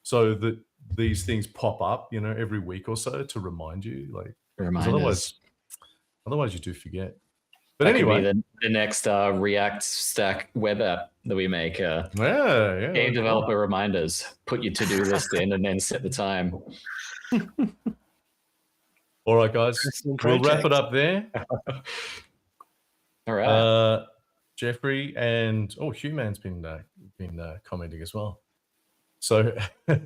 so that these things pop up, every week or so to remind you, otherwise you do forget. But that anyway, could be the next React Stack web app that we make. Game developer reminders. Put your to-do list in and then set the time. All right, guys, we'll wrap it up there. All right. Jeffrey and Human's been commenting as well. So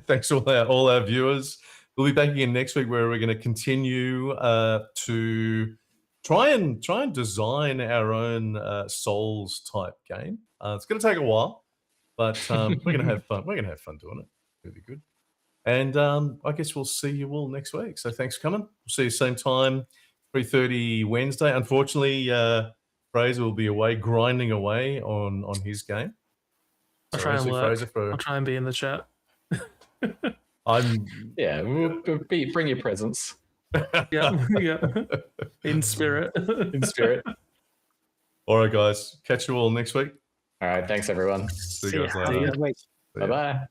thanks to all our viewers. We'll be back again next week where we're going to continue to try and design our own Souls type game. It's going to take a while, but we're going to have fun. We're going to have fun doing it. It'll be good. And I guess we'll see you all next week. So thanks for coming. We'll see you same time, 3:30 Wednesday. Unfortunately, Fraser will be away, grinding away on his game. I'll try and lurk. I'll try and be in the chat. Bring your presents. yeah. In spirit. In spirit. All right, guys. Catch you all next week. All right. Thanks, everyone. See you guys later. Wait. Bye-bye.